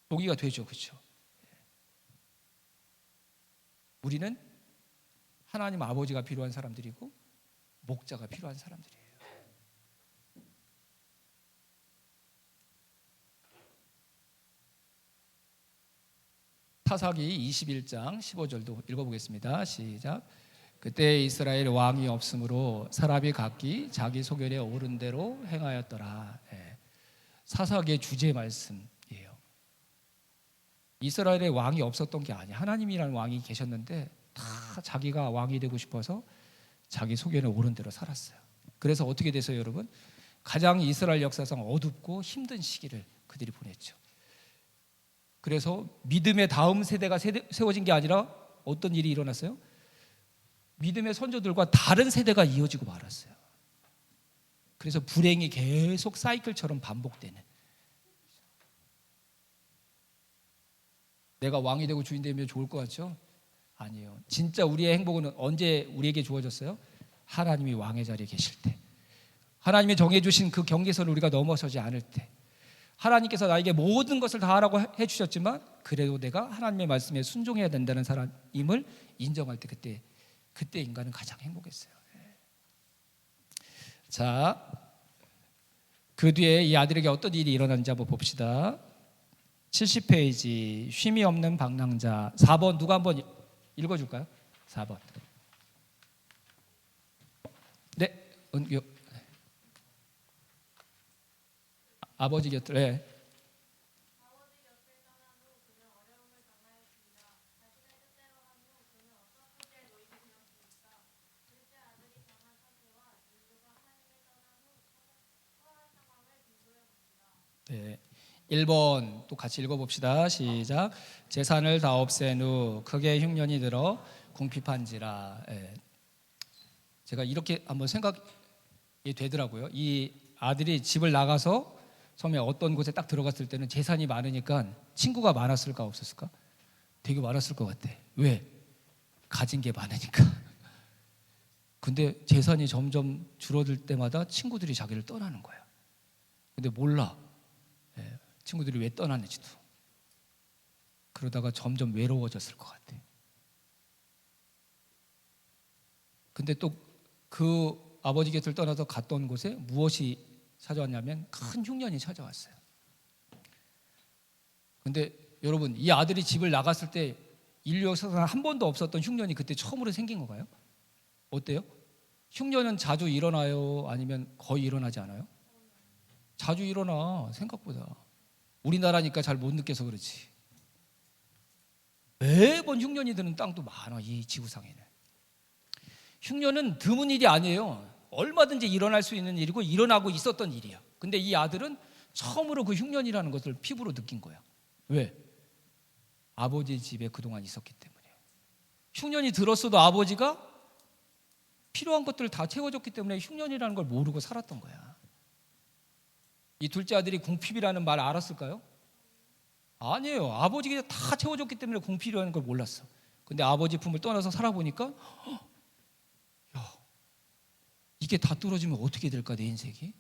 동의가 되죠. 그렇죠? 우리는 하나님 아버지가 필요한 사람들이고 목자가 필요한 사람들이에요. 사사기 21장 15절도 읽어보겠습니다. 시작. 그때 이스라엘 왕이 없으므로 사람이 각기 자기 소견에 오른 대로 행하였더라. 사사기의 주제 말씀이에요. 이스라엘의 왕이 없었던 게 아니에요. 하나님이라는 왕이 계셨는데 다 자기가 왕이 되고 싶어서 자기 소견에 오른 대로 살았어요. 그래서 어떻게 됐어요, 여러분? 가장 이스라엘 역사상 어둡고 힘든 시기를 그들이 보냈죠. 그래서 믿음의 다음 세대가 세워진 게 아니라 어떤 일이 일어났어요? 믿음의 선조들과 다른 세대가 이어지고 말았어요. 그래서 불행이 계속 사이클처럼 반복되는. 내가 왕이 되고 주인 되면 좋을 것 같죠? 아니에요. 진짜 우리의 행복은 언제 우리에게 주어졌어요? 하나님이 왕의 자리에 계실 때, 하나님이 정해주신 그 경계선을 우리가 넘어서지 않을 때, 하나님께서 나에게 모든 것을 다 하라고 해주셨지만 그래도 내가 하나님의 말씀에 순종해야 된다는 사람임을 인정할 때, 그때 인간은 가장 행복했어요. 자, 그 뒤에 이 아들에게 어떤 일이 일어났는지 한번 봅시다. 70페이지 쉼이 없는 방랑자 4번 누가 한번 읽어줄까요? 4번. 네, 은교. 아버지 곁을. 네. 네. 1번 또 같이 읽어봅시다. 시작. 재산을 다 없앤 후 크게 흉년이 들어 궁핍한지라. 제가 이렇게 한번 생각이 되더라고요. 이 아들이 집을 나가서 처음에 어떤 곳에 딱 들어갔을 때는 재산이 많으니까 친구가 많았을까 없었을까? 되게 많았을 것 같아. 왜? 가진 게 많으니까. 근데 재산이 점점 줄어들 때마다 친구들이 자기를 떠나는 거야. 근데 몰라. 친구들이 왜 떠났는지도. 그러다가 점점 외로워졌을 것 같아. 근데 또 그 아버지 곁을 떠나서 갔던 곳에 무엇이 찾아왔냐면 큰 흉년이 찾아왔어요. 근데 여러분, 이 아들이 집을 나갔을 때 인류 역사상 한 번도 없었던 흉년이 그때 처음으로 생긴 건가요? 어때요? 흉년은 자주 일어나요? 아니면 거의 일어나지 않아요? 자주 일어나, 생각보다. 우리나라니까 잘 못 느껴서 그렇지. 매번 흉년이 드는 땅도 많아, 이 지구상에는. 흉년은 드문 일이 아니에요. 얼마든지 일어날 수 있는 일이고 일어나고 있었던 일이야. 근데 이 아들은 처음으로 그 흉년이라는 것을 피부로 느낀 거야. 왜? 아버지 집에 그동안 있었기 때문에. 흉년이 들었어도 아버지가 필요한 것들을 다 채워줬기 때문에 흉년이라는 걸 모르고 살았던 거야. 이 둘째 아들이 궁핍이라는 말 알았을까요? 아니에요. 아버지가 다 채워줬기 때문에 궁핍이라는 걸 몰랐어. 근데 아버지 품을 떠나서 살아보니까 이게 다 떨어지면 어떻게 될까, 내 인생이?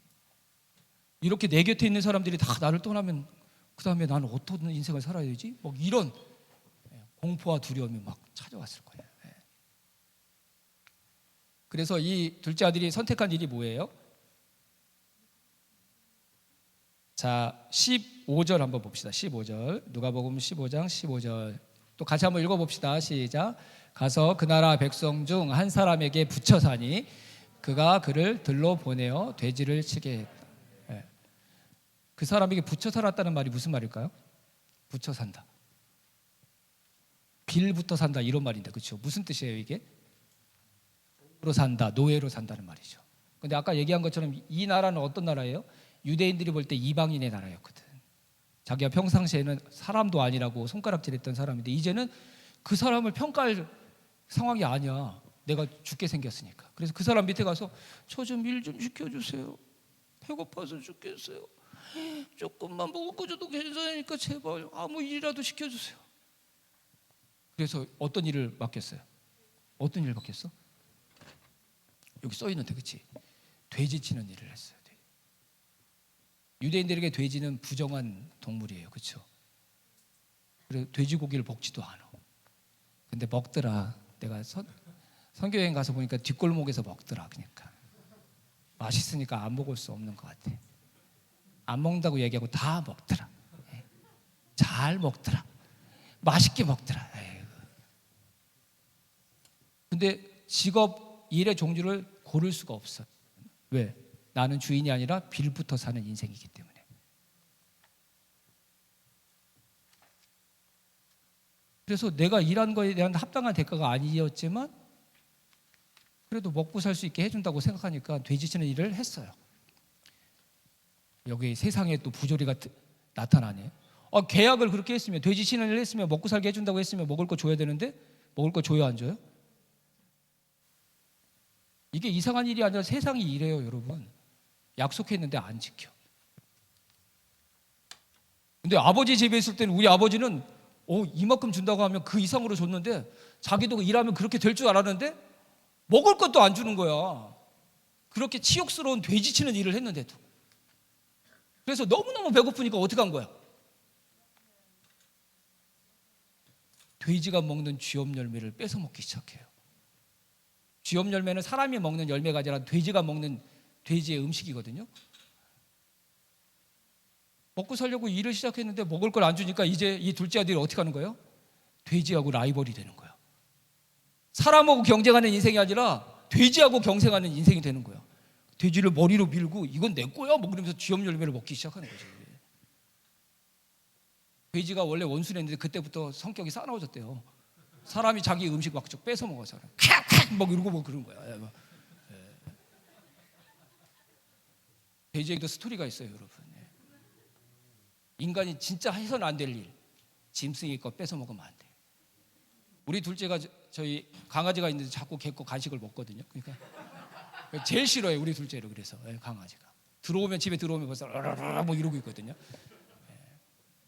이렇게 내 곁에 있는 사람들이 다 나를 떠나면 그 다음에 나는 어떤 인생을 살아야 되지? 막 이런 공포와 두려움이 막 찾아왔을 거예요. 그래서 이 둘째 아들이 선택한 일이 뭐예요? 자, 15절 한번 봅시다. 15절. 누가복음 15장 15절. 또 같이 한번 읽어봅시다. 시작. 가서 그 나라 백성 중 한 사람에게 붙여 사니 그가 그를 들러 보내어 돼지를 치게 했다. 그 사람에게 붙여 살았다는 말이 무슨 말일까요? 붙여 산다. 빌부터 산다 이런 말인데 그렇죠? 무슨 뜻이에요 이게? 노예로 산다, 노예로 산다는 말이죠. 근데 아까 얘기한 것처럼 이 나라는 어떤 나라예요? 유대인들이 볼 때 이방인의 나라였거든. 자기가 평상시에는 사람도 아니라고 손가락질했던 사람인데 이제는 그 사람을 평가할 상황이 아니야. 내가 죽게 생겼으니까. 그래서 그 사람 밑에 가서 저 좀 일 좀 시켜주세요. 배고파서 죽겠어요. 조금만 먹을 거 줘도 괜찮으니까 제발 아무 일이라도 시켜주세요. 그래서 어떤 일을 맡겼어요? 어떤 일을 맡겼어? 여기 써 있는데 그렇지? 돼지 치는 일을 했어요. 유대인들에게 돼지는 부정한 동물이에요. 그렇죠? 그래서 돼지고기를 먹지도 않아. 근데 먹더라. 내가 선교여행 가서 보니까 뒷골목에서 먹더라. 그러니까 맛있으니까 안 먹을 수 없는 것 같아. 안 먹는다고 얘기하고 다 먹더라. 잘 먹더라. 맛있게 먹더라. 근데 직업 일의 종류를 고를 수가 없어. 왜? 나는 주인이 아니라 빌부터 사는 인생이기 때문에. 그래서 내가 일한 거에 대한 합당한 대가가 아니었지만 그래도 먹고 살 수 있게 해준다고 생각하니까 돼지치는 일을 했어요. 여기 세상에 또 부조리가 나타나네요. 계약을 그렇게 했으면 돼지치는 일을 했으면 먹고 살게 해준다고 했으면 먹을 거 줘야 되는데 먹을 거 줘요 안 줘요? 이게 이상한 일이 아니라 세상이 이래요 여러분. 약속했는데 안 지켜. 근데 아버지 집에 있을 때는 우리 아버지는 이만큼 준다고 하면 그 이상으로 줬는데 자기도 일하면 그렇게 될 줄 알았는데 먹을 것도 안 주는 거야. 그렇게 치욕스러운 돼지치는 일을 했는데도. 그래서 너무너무 배고프니까 어떻게 한 거야? 돼지가 먹는 쥐엄 열매를 뺏어 먹기 시작해요. 쥐엄 열매는 사람이 먹는 열매가 아니라 돼지가 먹는 돼지의 음식이거든요. 먹고 살려고 일을 시작했는데 먹을 걸 안 주니까 이제 이 둘째 아들이 어떻게 하는 거예요? 돼지하고 라이벌이 되는 거예요. 사람하고 경쟁하는 인생이 아니라 돼지하고 경쟁하는 인생이 되는 거예요. 돼지를 머리로 밀고 이건 내 거야 뭐 그러면서 쥐엄 열매를 먹기 시작하는 거죠. 돼지가 원래 원수랬는데 그때부터 성격이 싸나워졌대요. 사람이 자기 음식 막 뺏어 먹어서 캬캬 막 이러고 뭐 그런 거야. 돼지에게도 스토리가 있어요, 여러분. 인간이 진짜 해서는 안 될 일, 짐승이 거 뺏어 먹으면 안 돼. 우리 둘째가 저희 강아지가 있는데 자꾸 걔 거 간식을 먹거든요. 그러니까 제일 싫어요, 우리 둘째를. 그래서 강아지가 들어오면 집에 들어오면 벌써 뭐 이러고 있거든요.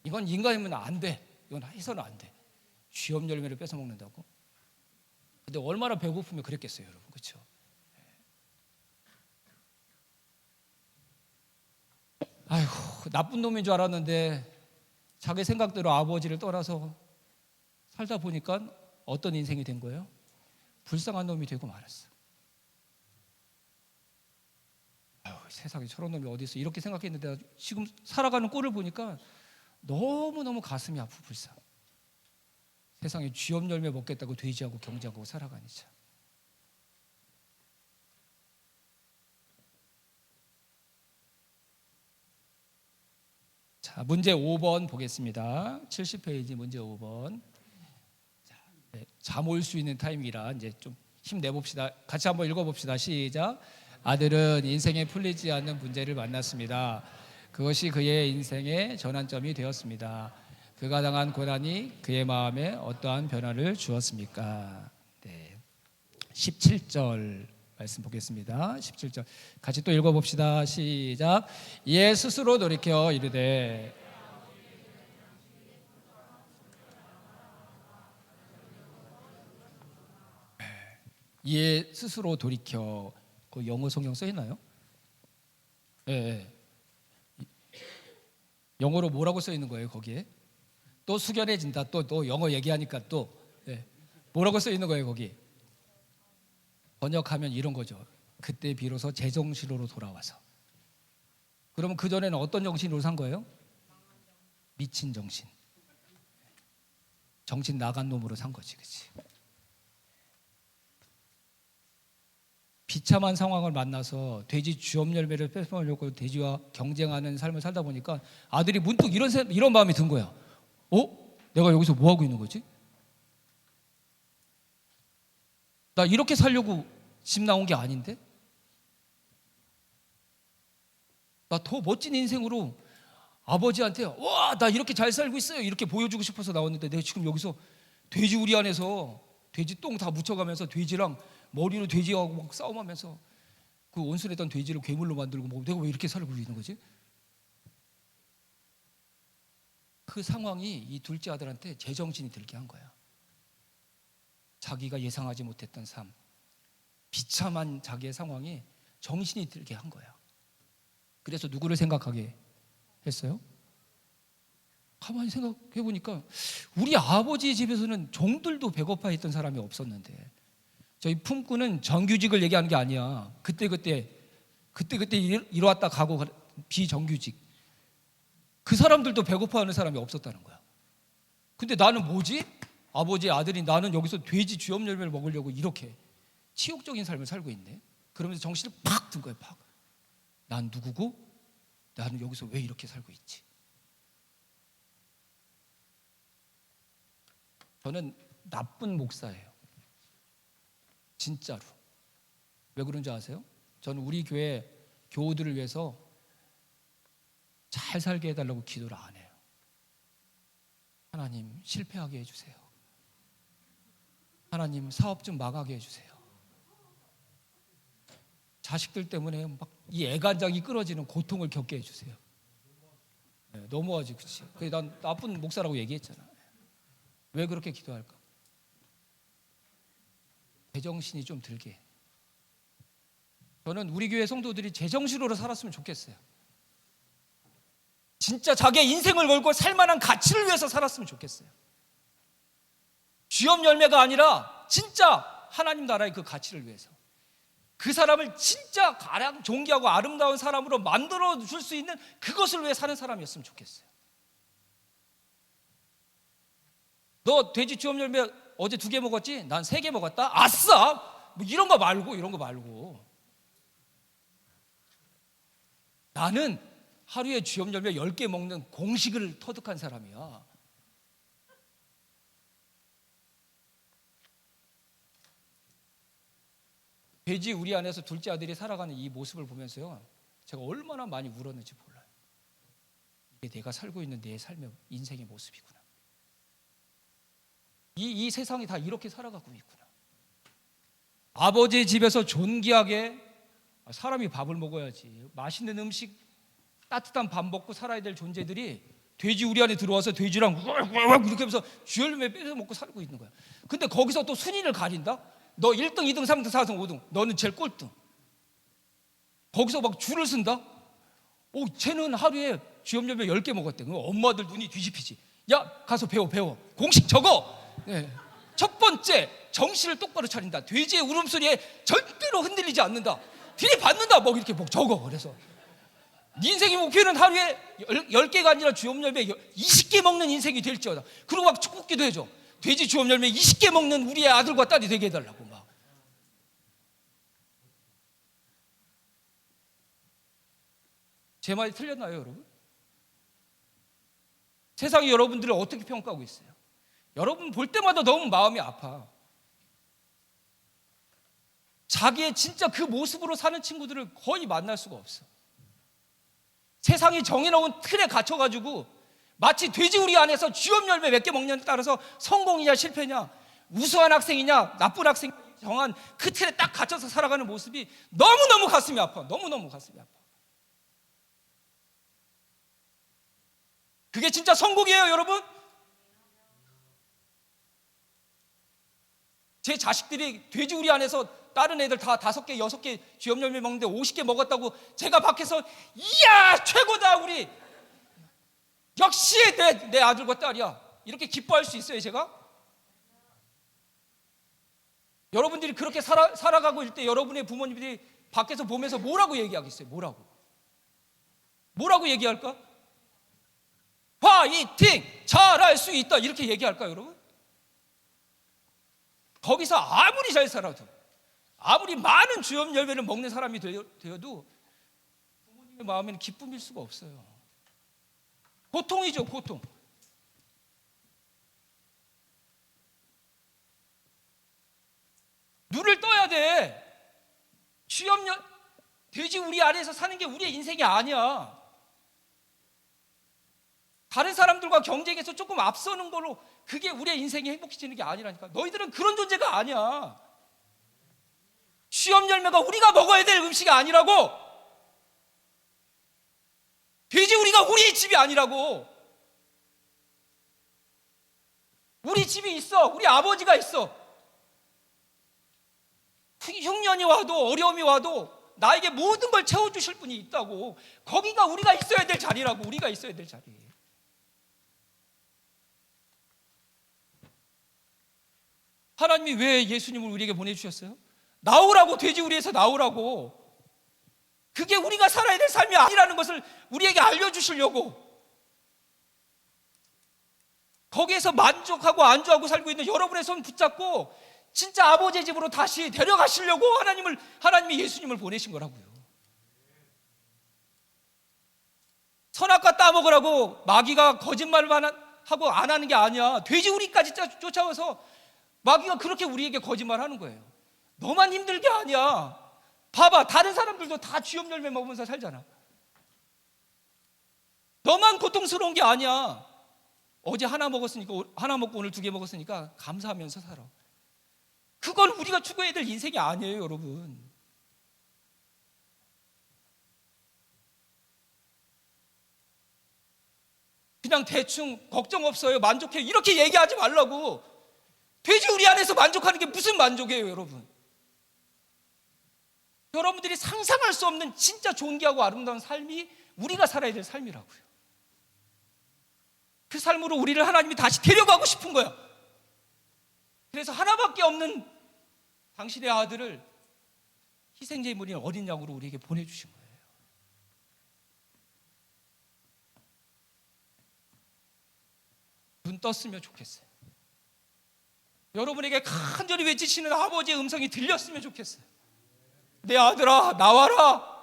이건 인간이면 안 돼. 이건 해서는 안 돼. 쥐엄 열매를 뺏어 먹는다고. 근데 얼마나 배고프면 그랬겠어요, 여러분. 그렇죠? 아이고, 나쁜 놈인 줄 알았는데 자기 생각대로 아버지를 떠나서 살다 보니까 어떤 인생이 된 거예요? 불쌍한 놈이 되고 말았어. 아유, 세상에 저런 놈이 어디 있어? 이렇게 생각했는데 지금 살아가는 꼴을 보니까 너무너무 가슴이 아프고 불쌍. 세상에 쥐엄 열매 먹겠다고 돼지하고 경쟁하고 살아가니 참. 자, 문제 5번 보겠습니다. 70페이지 문제 5번. 잠 올 수 있는 타임이라 이제 좀 힘내봅시다. 같이 한번 읽어봅시다. 시작. 아들은 인생에 풀리지 않는 문제를 만났습니다. 그것이 그의 인생의 전환점이 되었습니다. 그가 당한 고난이 그의 마음에 어떠한 변화를 주었습니까? 네. 17절 말씀 보겠습니다. 17절 같이 또 읽어봅시다. 시작. 이에 스스로 돌이켜 이르되 이에 스스로 돌이켜. 그 영어 성경 써 있나요? 네. 영어로 뭐라고 써 있는 거예요 거기에? 또 숙연해진다. 또 영어 얘기하니까 또 뭐라고 써 있는 거예요 거기? 번역하면 이런 거죠. 그때 비로소 제정신으로 돌아와서. 그러면 그 전에는 어떤 정신으로 산 거예요? 미친 정신. 정신 나간 놈으로 산 거지, 그렇지? 비참한 상황을 만나서 돼지 쥐엄 열매를 뺏어먹으려고 돼지와 경쟁하는 삶을 살다 보니까 아들이 문득 이런 마음이 든 거야. 내가 여기서 뭐 하고 있는 거지? 나 이렇게 살려고 집 나온 게 아닌데? 나 더 멋진 인생으로 아버지한테 와, 나 이렇게 잘 살고 있어요 이렇게 보여주고 싶어서 나왔는데 내가 지금 여기서 돼지 우리 안에서 돼지 똥 다 묻혀가면서 돼지랑 머리로 돼지하고 막 싸움하면서 그 온순했던 돼지를 괴물로 만들고 뭐 내가 왜 이렇게 살고 있는 거지? 그 상황이 이 둘째 아들한테 제정신이 들게 한 거야. 자기가 예상하지 못했던 삶, 비참한 자기의 상황이 정신이 들게 한 거야. 그래서 누구를 생각하게 했어요? 가만히 생각해 보니까 우리 아버지 집에서는 종들도 배고파했던 사람이 없었는데, 저희 품꾼은 정규직을 얘기하는 게 아니야. 그때 이뤄왔다 가고 비정규직, 그 사람들도 배고파하는 사람이 없었다는 거야. 근데 나는 뭐지? 아버지의 아들이 나는 여기서 돼지 쥐염 열매를 먹으려고 이렇게 치욕적인 삶을 살고 있네. 그러면서 정신을 팍 든 거야. 팍. 난 누구고? 나는 여기서 왜 이렇게 살고 있지? 저는 나쁜 목사예요. 진짜로. 왜 그런지 아세요? 저는 우리 교회 교우들을 위해서 잘 살게 해달라고 기도를 안 해요. 하나님 실패하게 해주세요. 하나님 사업 좀 망하게 해주세요. 자식들 때문에 막 이 애간장이 끊어지는 고통을 겪게 해주세요. 네, 너무하지, 그렇지? 그래, 난 나쁜 목사라고 얘기했잖아. 왜 그렇게 기도할까? 제정신이 좀 들게. 저는 우리 교회 성도들이 제정신으로 살았으면 좋겠어요. 진짜 자기의 인생을 걸고 살만한 가치를 위해서 살았으면 좋겠어요. 쥐염 열매가 아니라 진짜 하나님 나라의 그 가치를 위해서, 그 사람을 진짜 가장 존귀하고 아름다운 사람으로 만들어 줄 수 있는 그것을 위해 사는 사람이었으면 좋겠어요. 너 돼지 쥐염 열매 어제 2개 먹었지? 난 3개 먹었다? 아싸! 뭐 이런 거 말고 나는 하루에 쥐염 열매 10개 먹는 공식을 터득한 사람이야. 돼지 우리 안에서 둘째 아들이 살아가는 이 모습을 보면서요, 제가 얼마나 많이 울었는지 몰라요. 이게 내가 살고 있는 내 삶의 인생의 모습이구나. 이 세상이 다 이렇게 살아가고 있구나. 아버지의 집에서 존귀하게 사람이 밥을 먹어야지, 맛있는 음식, 따뜻한 밥 먹고 살아야 될 존재들이 돼지 우리 안에 들어와서 돼지랑 이렇게 하면서 쥐열매 뺏어 먹고 살고 있는 거야. 근데 거기서 또 순위를 가린다? 너 1등, 2등, 3등, 4등, 5등, 너는 제일 꼴등. 거기서 막 줄을 쓴다? 쟤는 하루에 쥐염 열매 10개 먹었대. 그럼 엄마들 눈이 뒤집히지. 야, 가서 배워. 공식 적어. 네. 첫 번째, 정신을 똑바로 차린다. 돼지의 울음소리에 절대로 흔들리지 않는다. 들이받는다. 뭐 이렇게 적어. 그래서 네 인생의 목표는 하루에 10개가 아니라 쥐염 열매 20개 먹는 인생이 될지어다. 그리고 막 축복기도 해줘. 돼지 쥐염 열매 20개 먹는 우리의 아들과 딸이 되게 해달라고 막. 제 말이 틀렸나요, 여러분? 세상이 여러분들을 어떻게 평가하고 있어요? 여러분 볼 때마다 너무 마음이 아파. 자기의 진짜 그 모습으로 사는 친구들을 거의 만날 수가 없어. 세상이 정해놓은 틀에 갇혀가지고 마치 돼지우리 안에서 쥐염 열매 몇 개 먹냐에 따라서 성공이냐 실패냐, 우수한 학생이냐 나쁜 학생, 정한 그 틀에 딱 갇혀서 살아가는 모습이 너무너무 가슴이 아파. 너무너무 가슴이 아파. 그게 진짜 성공이에요, 여러분? 제 자식들이 돼지우리 안에서 다른 애들 다 5개, 6개 쥐염 열매 먹는데 50개 먹었다고 제가 밖에서 이야 최고다 우리 역시 내 아들과 딸이야 이렇게 기뻐할 수 있어요, 제가? 여러분들이 그렇게 살아가고 있을 때 여러분의 부모님들이 밖에서 보면서 뭐라고 얘기하겠어요? 뭐라고 얘기할까? 화이팅! 잘할 수 있다 이렇게 얘기할까요, 여러분? 거기서 아무리 잘 살아도, 아무리 많은 쥐염 열매를 먹는 사람이 되어도 부모님의 마음에는 기쁨일 수가 없어요. 고통이죠, 고통. 눈을 떠야 돼. 취업연 돼지 우리 안에서 사는 게 우리의 인생이 아니야. 다른 사람들과 경쟁해서 조금 앞서는 걸로 그게 우리의 인생이 행복해지는 게 아니라니까. 너희들은 그런 존재가 아니야. 취업 열매가 우리가 먹어야 될 음식이 아니라고. 돼지 우리가 우리 집이 아니라고. 우리 집이 있어. 우리 아버지가 있어. 흉년이 와도 어려움이 와도 나에게 모든 걸 채워주실 분이 있다고. 거기가 우리가 있어야 될 자리라고. 우리가 있어야 될 자리. 하나님이 왜 예수님을 우리에게 보내주셨어요? 나오라고. 돼지 우리에서 나오라고. 그게 우리가 살아야 될 삶이 아니라는 것을 우리에게 알려주시려고. 거기에서 만족하고 안주하고 살고 있는 여러분의 손 붙잡고 진짜 아버지의 집으로 다시 데려가시려고 하나님이 예수님을 보내신 거라고요. 선악과 따먹으라고 마귀가 거짓말만 하고 안 하는 게 아니야. 돼지우리까지 쫓아와서 마귀가 그렇게 우리에게 거짓말하는 거예요. 너만 힘들게 아니야. 봐봐, 다른 사람들도 다 쥐염 열매 먹으면서 살잖아. 너만 고통스러운 게 아니야. 어제 하나 먹었으니까, 하나 먹고 오늘 2개 먹었으니까 감사하면서 살아. 그건 우리가 추구해야 될 인생이 아니에요, 여러분. 그냥 대충 걱정 없어요, 만족해요, 이렇게 얘기하지 말라고. 돼지 우리 안에서 만족하는 게 무슨 만족이에요, 여러분. 여러분들이 상상할 수 없는 진짜 존귀하고 아름다운 삶이 우리가 살아야 될 삶이라고요. 그 삶으로 우리를 하나님이 다시 데려가고 싶은 거야. 그래서 하나밖에 없는 당신의 아들을 희생제물인 어린 양으로 우리에게 보내주신 거예요. 눈 떴으면 좋겠어요. 여러분에게 간절히 외치시는 아버지의 음성이 들렸으면 좋겠어요. 내 아들아, 나와라.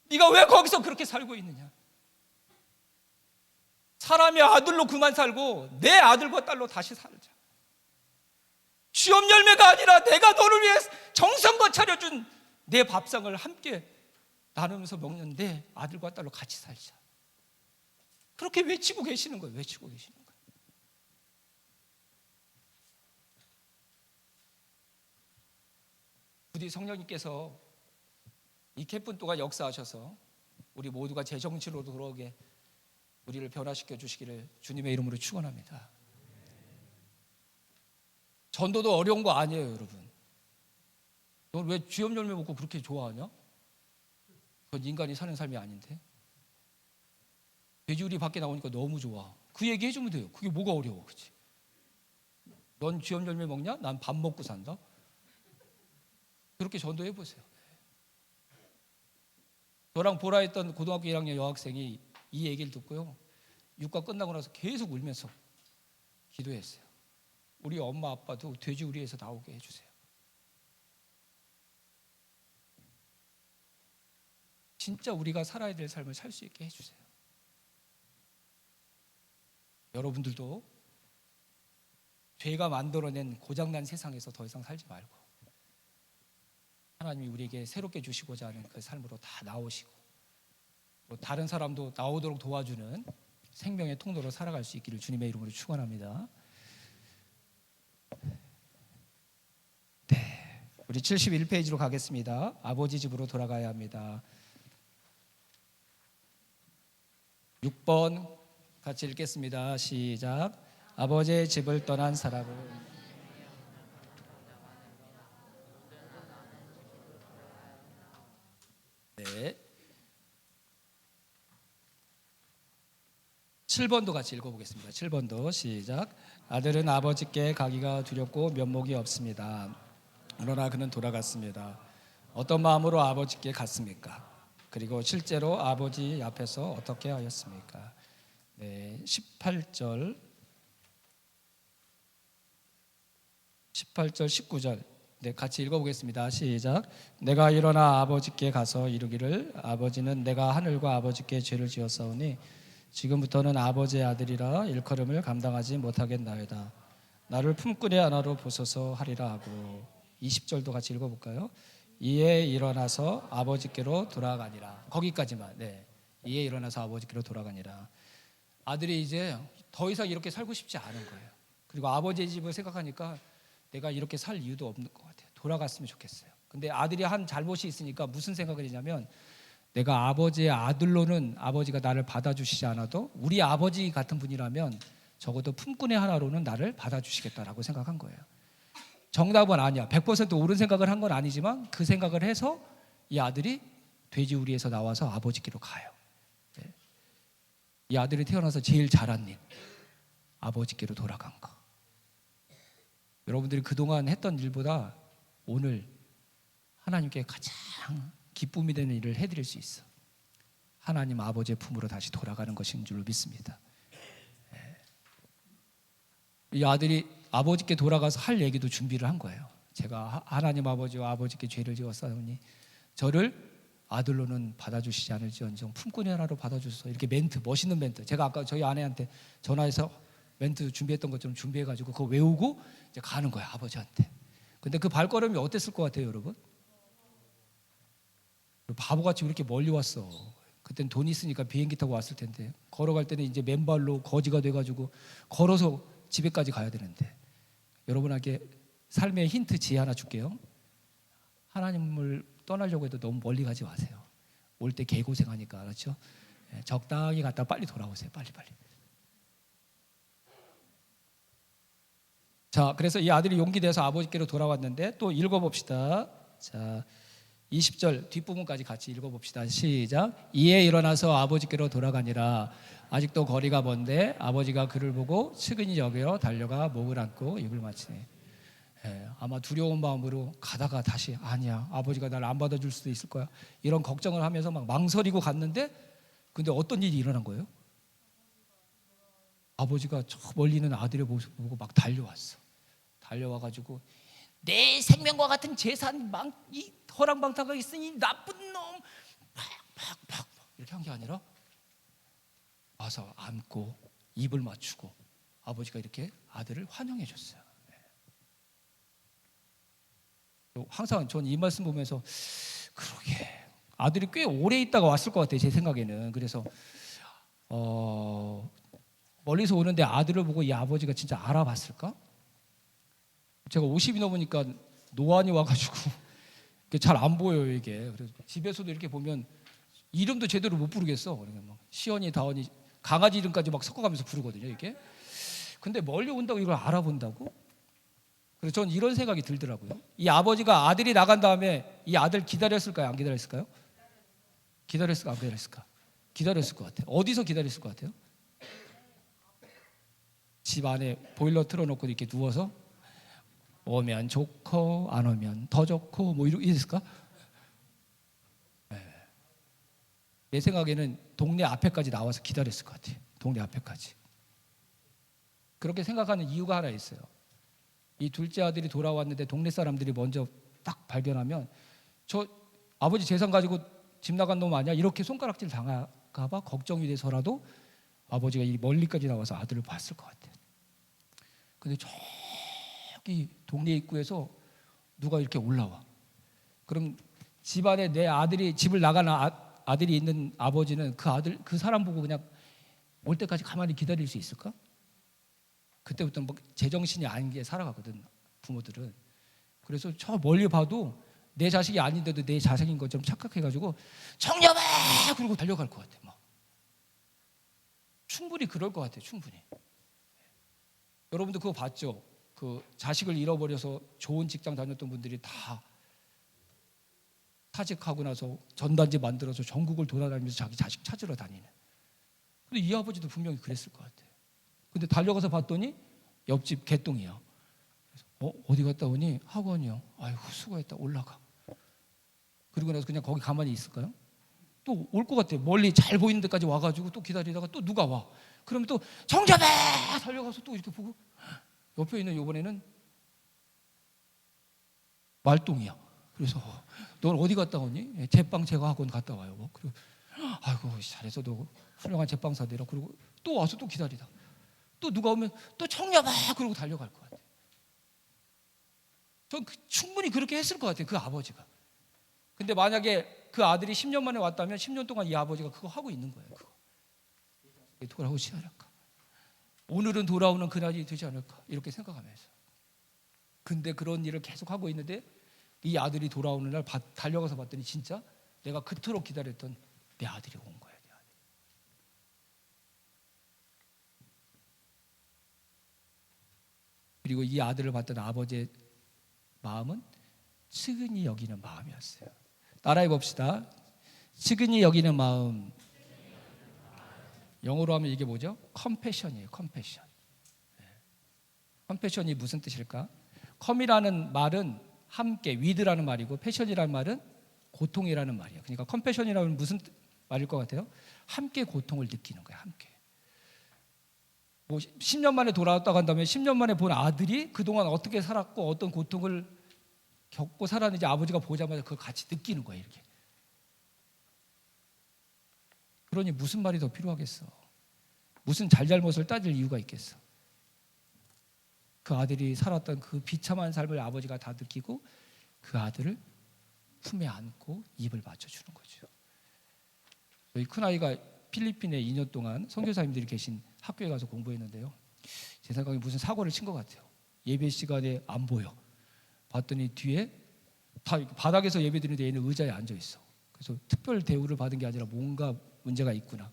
네가 왜 거기서 그렇게 살고 있느냐. 사람의 아들로 그만 살고 내 아들과 딸로 다시 살자. 취업 열매가 아니라 내가 너를 위해 정성껏 차려준 내 밥상을 함께 나누면서 먹는 내 아들과 딸로 같이 살자. 그렇게 외치고 계시는 거예요. 외치고 계시는 거예요. 부디 성령님께서 이 개뿐 동안 역사하셔서 우리 모두가 제 정치로 돌아오게 우리를 변화시켜 주시기를 주님의 이름으로 축원합니다. 전도도 어려운 거 아니에요, 여러분. 넌 왜 쥐염 열매 먹고 그렇게 좋아하냐? 그건 인간이 사는 삶이 아닌데. 돼지우리 밖에 나오니까 너무 좋아. 그 얘기 해주면 돼요. 그게 뭐가 어려워, 그치? 넌 쥐염 열매 먹냐? 난 밥 먹고 산다. 그렇게 전도해 보세요. 저랑 보라 했던 고등학교 1학년 여학생이 이 얘기를 듣고요, 육과 끝나고 나서 계속 울면서 기도했어요. 우리 엄마 아빠도 돼지우리에서 나오게 해주세요. 진짜 우리가 살아야 될 삶을 살 수 있게 해주세요. 여러분들도 죄가 만들어낸 고장난 세상에서 더 이상 살지 말고 하나님이 우리에게 새롭게 주시고자 하는 그 삶으로 다 나오시고 또 다른 사람도 나오도록 도와주는 생명의 통로로 살아갈 수 있기를 주님의 이름으로 축원합니다. 네, 우리 71페이지로 가겠습니다. 아버지 집으로 돌아가야 합니다. 6번 같이 읽겠습니다. 시작. 아버지의 집을 떠난 사람은 네. 7번도 같이 읽어보겠습니다. 7번도 시작. 아들은 아버지께 가기가 두렵고 면목이 없습니다. 그러나 그는 돌아갔습니다. 어떤 마음으로 아버지께 갔습니까? 그리고 실제로 아버지 앞에서 어떻게 하였습니까? 네, 18절, 19절 네, 같이 읽어보겠습니다. 시작. 내가 일어나 아버지께 가서 이르기를 아버지는 내가 하늘과 아버지께 죄를 지었사오니 지금부터는 아버지의 아들이라 일컬음을 감당하지 못하겠나이다. 나를 품꾼의 하나로 보소서 하리라 하고 20절도 같이 읽어볼까요? 이에 일어나서 아버지께로 돌아가니라. 거기까지만. 네. 이에 일어나서 아버지께로 돌아가니라. 아들이 이제 더 이상 이렇게 살고 싶지 않은 거예요. 그리고 아버지의 집을 생각하니까 내가 이렇게 살 이유도 없는 것 같아요. 돌아갔으면 좋겠어요. 근데 아들이 한 잘못이 있으니까 무슨 생각을 했냐면, 내가 아버지의 아들로는 아버지가 나를 받아주시지 않아도 우리 아버지 같은 분이라면 적어도 품꾼의 하나로는 나를 받아주시겠다라고 생각한 거예요. 정답은 아니야. 100% 옳은 생각을 한 건 아니지만 그 생각을 해서 이 아들이 돼지우리에서 나와서 아버지께로 가요. 네. 이 아들이 태어나서 제일 잘한 일, 아버지께로 돌아간 거. 여러분들이 그동안 했던 일보다 오늘 하나님께 가장 기쁨이 되는 일을 해드릴 수 있어. 하나님 아버지의 품으로 다시 돌아가는 것인 줄로 믿습니다. 이 아들이 아버지께 돌아가서 할 얘기도 준비를 한 거예요. 제가 하나님 아버지와 아버지께 죄를 지었사오니 저를 아들로는 받아주시지 않을지언정 품꾼의 하나로 받아주소서. 이렇게 멘트, 멋있는 멘트. 제가 아까 저희 아내한테 전화해서 멘트 준비했던 것처럼 준비해가지고 그거 외우고 이제 가는 거예요, 아버지한테. 근데 그 발걸음이 어땠을 것 같아요, 여러분? 바보같이 이렇게 멀리 왔어. 그땐 돈 있으니까 비행기 타고 왔을 텐데, 걸어갈 때는 이제 맨발로 거지가 돼가지고 걸어서 집에까지 가야 되는데, 여러분에게 삶의 힌트 지혜 하나 줄게요. 하나님을 떠나려고 해도 너무 멀리 가지 마세요. 올 때 개고생하니까. 그렇죠? 적당히 갔다 빨리 돌아오세요. 빨리. 자, 그래서 이 아들이 용기 내서 아버지께로 돌아왔는데, 또 읽어봅시다. 자, 20절 뒷부분까지 같이 읽어봅시다. 시작. 이에 일어나서 아버지께로 돌아가니라. 아직도 거리가 먼데 아버지가 그를 보고 측은히 여겨 달려가 목을 안고 입을 맞추네. 아마 두려운 마음으로 가다가 다시, 아니야, 아버지가 나를 안 받아줄 수도 있을 거야, 이런 걱정을 하면서 막 망설이고 갔는데, 근데 어떤 일이 일어난 거예요? 아버지가 저 멀리 있는 아들의 모습을 보고 막 달려와가지고 내 생명과 같은 재산 이 허랑방탕하게 있으니 나쁜 놈 팍 이렇게 한 게 아니라 와서 안고 입을 맞추고 아버지가 이렇게 아들을 환영해 줬어요. 항상 전 이 말씀 보면서, 그러게 아들이 꽤 오래 있다가 왔을 것 같아요, 제 생각에는. 그래서 멀리서 오는데 아들을 보고 이 아버지가 진짜 알아봤을까? 제가 50이 넘으니까 노안이 와가지고 잘 안 보여요, 이게. 그래서 집에서도 이렇게 보면 이름도 제대로 못 부르겠어. 그러니까 막 시연이, 다원이, 강아지 이름까지 막 섞어가면서 부르거든요, 이게. 근데 멀리 온다고 이걸 알아본다고? 그래서 전 이런 생각이 들더라고요. 이 아버지가 아들이 나간 다음에 이 아들 기다렸을까요, 안 기다렸을까요? 기다렸을까, 안 기다렸을까? 기다렸을 것 같아요. 어디서 기다렸을 것 같아요? 집 안에 보일러 틀어놓고 이렇게 누워서 오면 좋고 안 오면 더 좋고 뭐 이렇게 있을까? 내 생각에는 동네 앞에까지 나와서 기다렸을 것 같아요. 동네 앞에까지. 그렇게 생각하는 이유가 하나 있어요. 이 둘째 아들이 돌아왔는데 동네 사람들이 먼저 딱 발견하면, 저 아버지 재산 가지고 집 나간 놈 아니야? 이렇게 손가락질 당할까 봐 걱정이 돼서라도 아버지가 이 멀리까지 나와서 아들을 봤을 것 같아요. 근데 저기 동네 입구에서 누가 이렇게 올라와. 그럼 집안에 내 아들이, 집을 나간 아들이 있는 아버지는 그 사람 보고 그냥 올 때까지 가만히 기다릴 수 있을까? 그때부터 뭐 제정신이 아닌 게 살아가거든, 부모들은. 그래서 저 멀리 봐도 내 자식이 아닌데도 내 자식인 것처럼 착각해가지고 정여봐! 그러고 달려갈 것 같아. 막. 충분히 그럴 것 같아요, 충분히. 여러분도 그거 봤죠? 그 자식을 잃어버려서 좋은 직장 다녔던 분들이 다 사직하고 나서 전단지 만들어서 전국을 돌아다니면서 자기 자식 찾으러 다니는. 근데 이 아버지도 분명히 그랬을 것 같아요. 근데 달려가서 봤더니 옆집 개똥이야. 그래서 어디 갔다 오니? 학원이요. 아이고 수고했다, 올라가. 그리고 나서 그냥 거기 가만히 있을까요? 또 올 것 같아요. 멀리 잘 보이는 데까지 와가지고 또 기다리다가 또 누가 와. 그러면 또 정답해! 달려가서 또 이렇게 보고, 옆에 있는 요번에는 말똥이야. 그래서 넌 어디 갔다 오니? 제빵 제가 학원 갔다 와요. 뭐. 그리고 아이고 잘해서 너 훌륭한 제빵사들이라. 그리고 또 와서 또 기다리다. 또 누가 오면 또 청려봐! 그러고 달려갈 것 같아요. 전 충분히 그렇게 했을 것 같아요, 그 아버지가. 근데 만약에 그 아들이 10년 만에 왔다면 10년 동안 이 아버지가 그거 하고 있는 거예요. 그거 돌아오지 않을까, 오늘은 돌아오는 그날이 되지 않을까, 이렇게 생각하면서. 근데 그런 일을 계속 하고 있는데 이 아들이 돌아오는 날 달려가서 봤더니 진짜 내가 그토록 기다렸던 내 아들이 온 거예요. 내 아들. 그리고 이 아들을 봤던 아버지의 마음은 측은히 여기는 마음이었어요. 따라해 봅시다. 측은히 여기는 마음. 영어로 하면 이게 뭐죠? 컴패션이에요. 컴패션. 컴패션이 무슨 뜻일까? 컴이라는 말은 함께, 위드라는 말이고, 패션이라는 말은 고통이라는 말이에요. 그러니까 컴패션이라는 무슨 말일 것 같아요? 함께 고통을 느끼는 거예요. 함께. 뭐 10년 만에 돌아왔다고 한다면 10년 만에 본 아들이 그동안 어떻게 살았고 어떤 고통을 겪고 살았는지 아버지가 보자마자 그걸 같이 느끼는 거예요. 이렇게. 그러니 무슨 말이 더 필요하겠어? 무슨 잘잘못을 따질 이유가 있겠어? 그 아들이 살았던 그 비참한 삶을 아버지가 다 느끼고 그 아들을 품에 안고 입을 맞춰주는 거죠. 저희 큰아이가 필리핀에 2년 동안 선교사님들이 계신 학교에 가서 공부했는데요, 제 생각에 무슨 사고를 친 것 같아요. 예배 시간에 안 보여. 봤더니 뒤에 다 바닥에서 예배 드리는데 얘는 의자에 앉아 있어. 그래서 특별 대우를 받은 게 아니라 뭔가 문제가 있구나.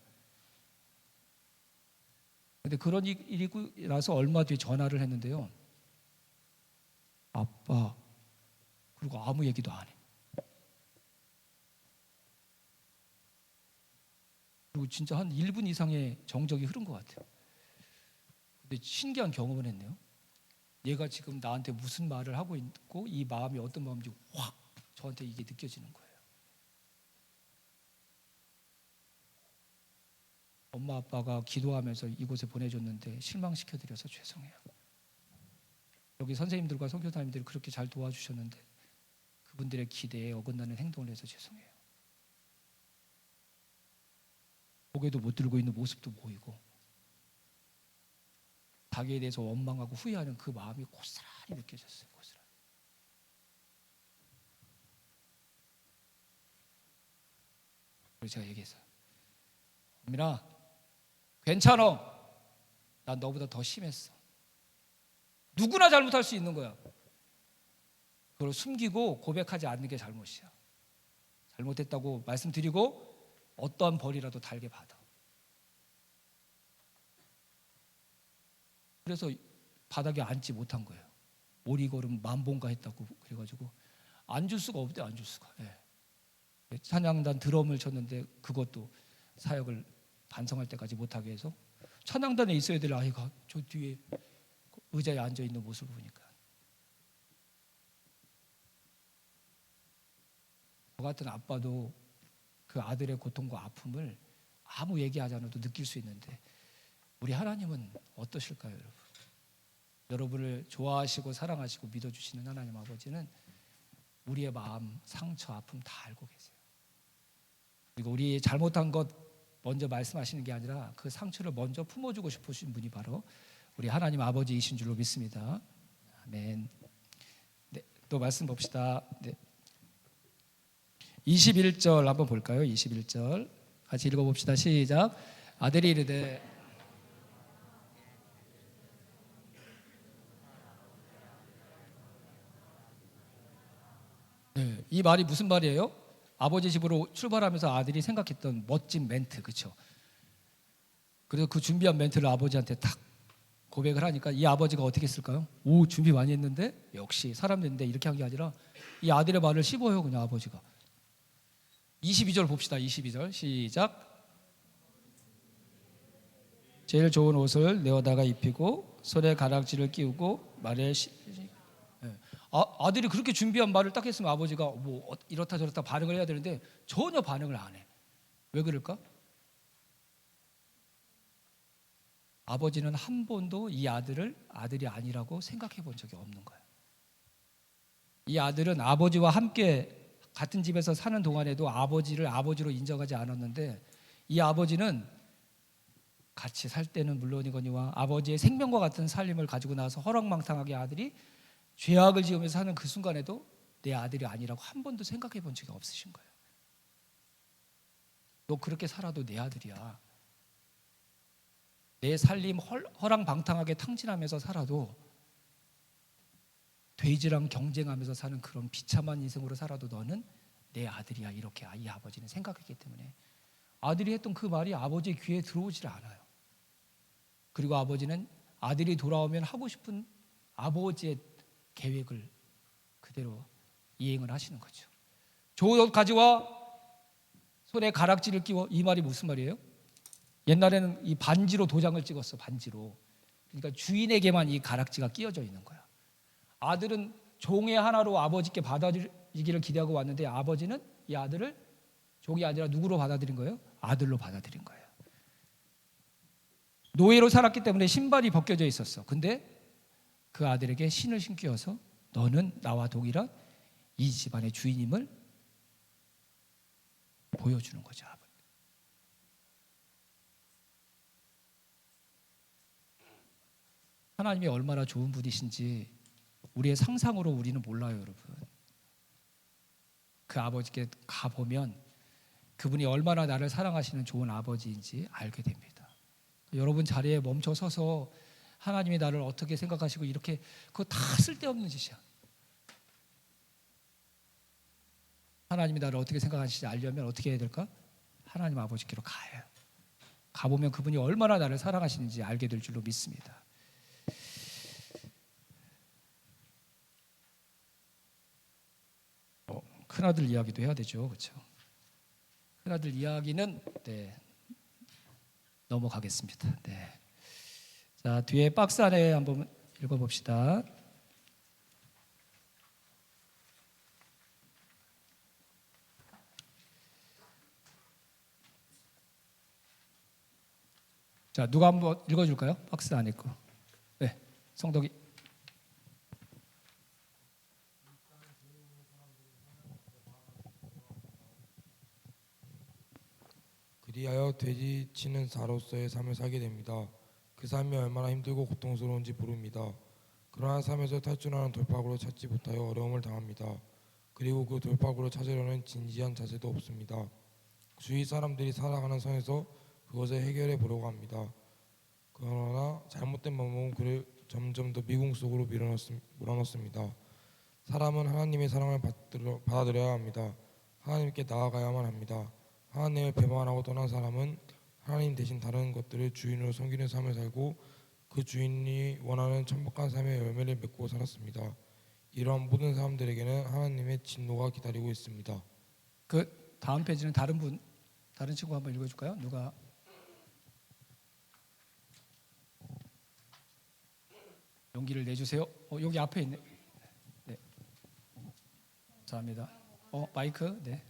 근데 그런 일이 나서 얼마 뒤에 전화를 했는데요, 아빠, 그리고 아무 얘기도 안 해. 그리고 진짜 한 1분 이상의 정적이 흐른 것 같아요. 근데 신기한 경험을 했네요. 얘가 지금 나한테 무슨 말을 하고 있고 이 마음이 어떤 마음인지 확 저한테 이게 느껴지는 거예요. 엄마 아빠가 기도하면서 이곳에 보내줬는데 실망시켜드려서 죄송해요. 여기 선생님들과 선교사님들이 그렇게 잘 도와주셨는데 그분들의 기대에 어긋나는 행동을 해서 죄송해요. 고개도 못 들고 있는 모습도 보이고 자기에 대해서 원망하고 후회하는 그 마음이 고스란히 느껴졌어요. 고스란히. 그래서 제가 얘기했어요. 엄민아, 괜찮아. 난 너보다 더 심했어. 누구나 잘못할 수 있는 거야. 그걸 숨기고 고백하지 않는 게 잘못이야. 잘못했다고 말씀드리고 어떠한 벌이라도 달게 받아. 그래서 바닥에 앉지 못한 거예요. 오리걸음 만본가 했다고 그래가지고 앉을 수가 없대. 앉을 수가. 예. 찬양단 드럼을 쳤는데 그것도 사역을 반성할 때까지 못하게 해서 찬양단에 있어야 될 아이가 저 뒤에 의자에 앉아 있는 모습을 보니까 저 같은 아빠도 그 아들의 고통과 아픔을 아무 얘기하지 않아도 느낄 수 있는데 우리 하나님은 어떠실까요, 여러분? 여러분을 좋아하시고 사랑하시고 믿어주시는 하나님 아버지는 우리의 마음, 상처, 아픔 다 알고 계세요. 그리고 우리 잘못한 것 먼저 말씀하시는 게 아니라 그 상처를 먼저 품어주고 싶으신 분이 바로 우리 하나님 아버지이신 줄로 믿습니다. 아멘. 네, 또 말씀 봅시다. 네. 21절 한번 볼까요? 21절 같이 읽어봅시다. 시작. 아들이 이르되 네, 이 말이 무슨 말이에요? 아버지 집으로 출발하면서 아들이 생각했던 멋진 멘트, 그렇죠? 그래서 그 준비한 멘트를 아버지한테 딱 고백을 하니까 이 아버지가 어떻게 했을까요? 오, 준비 많이 했는데 역시 사람 됐는데 이렇게 한 게 아니라 이 아들의 말을 씹어요. 그냥 아버지가. 22절 봅시다. 22절 시작. 제일 좋은 옷을 내어다가 입히고 손에 가락지를 끼우고 말에 아들이 그렇게 준비한 말을 딱 했으면 아버지가 뭐 이렇다 저렇다 반응을 해야 되는데 전혀 반응을 안 해. 왜 그럴까? 아버지는 한 번도 이 아들을 아들이 아니라고 생각해 본 적이 없는 거예요. 이 아들은 아버지와 함께 같은 집에서 사는 동안에도 아버지를 아버지로 인정하지 않았는데 이 아버지는 같이 살 때는 물론이거니와 아버지의 생명과 같은 살림을 가지고 나서 허락망탕하게 아들이 죄악을 지으면서 사는 그 순간에도 내 아들이 아니라고 한 번도 생각해 본 적이 없으신 거예요. 너 그렇게 살아도 내 아들이야. 내 살림 허랑방탕하게 탕진하면서 살아도, 돼지랑 경쟁하면서 사는 그런 비참한 인생으로 살아도 너는 내 아들이야. 이렇게 이 아버지는 생각했기 때문에 아들이 했던 그 말이 아버지의 귀에 들어오질 않아요. 그리고 아버지는 아들이 돌아오면 하고 싶은 아버지의 계획을 그대로 이행을 하시는 거죠. 좋은 옷 가져와, 손에 가락지를 끼워. 이 말이 무슨 말이에요? 옛날에는 이 반지로 도장을 찍었어. 반지로. 그러니까 주인에게만 이 가락지가 끼어져 있는 거야. 아들은 종의 하나로 아버지께 받아들이기를 기대하고 왔는데, 아버지는 이 아들을 종이 아니라 누구로 받아들인 거예요? 아들로 받아들인 거예요. 노예로 살았기 때문에 신발이 벗겨져 있었어. 근데 그 아들에게 신을 신기어서 너는 나와 동일한 이 집안의 주인임을 보여주는 거죠. 하나님이 얼마나 좋은 분이신지 우리의 상상으로 우리는 몰라요, 여러분. 그 아버지께 가보면 그분이 얼마나 나를 사랑하시는 좋은 아버지인지 알게 됩니다. 여러분 자리에 멈춰 서서 하나님이 나를 어떻게 생각하시고, 이렇게 그거 다 쓸데없는 짓이야. 하나님이 나를 어떻게 생각하시는지 알려면 어떻게 해야 될까? 하나님 아버지께로 가요. 가보면 그분이 얼마나 나를 사랑하시는지 알게 될 줄로 믿습니다. 큰아들 이야기도 해야 되죠, 그렇죠? 큰아들 이야기는 넘어가겠습니다. 자, 뒤에 박스 안에 한번 읽어봅시다. 자, 누가 한번 읽어줄까요? 박스 안에 거. 네, 성덕이. 그리하여 돼지 치는 자로서의 삶을 살게 됩니다. 그 삶이 얼마나 힘들고 고통스러운지 모릅니다. 그러한 삶에서 탈출하는 돌파구를 찾지 못하여 어려움을 당합니다. 그리고 그 돌파구를 찾으려는 진지한 자세도 없습니다. 주위 사람들이 살아가는 선에서 그것을 해결해 보려고 합니다. 그러나 잘못된 방법은 그를 점점 더 미궁 속으로 몰아넣습니다. 사람은 하나님의 사랑을 받아들여야 합니다. 하나님께 나아가야만 합니다. 하나님을 배반하고 떠난 사람은 하나님 대신 다른 것들을 주인으로 섬기는 삶을 살고 그 주인이 원하는 천박한 삶의 열매를 맺고 살았습니다. 이러한 모든 사람들에게는 하나님의 진노가 기다리고 있습니다. 그 다음 페이지는 다른 친구 한번 읽어줄까요? 누가? 용기를 내주세요. 여기 앞에 있네. 네, 감사합니다. 마이크. 네.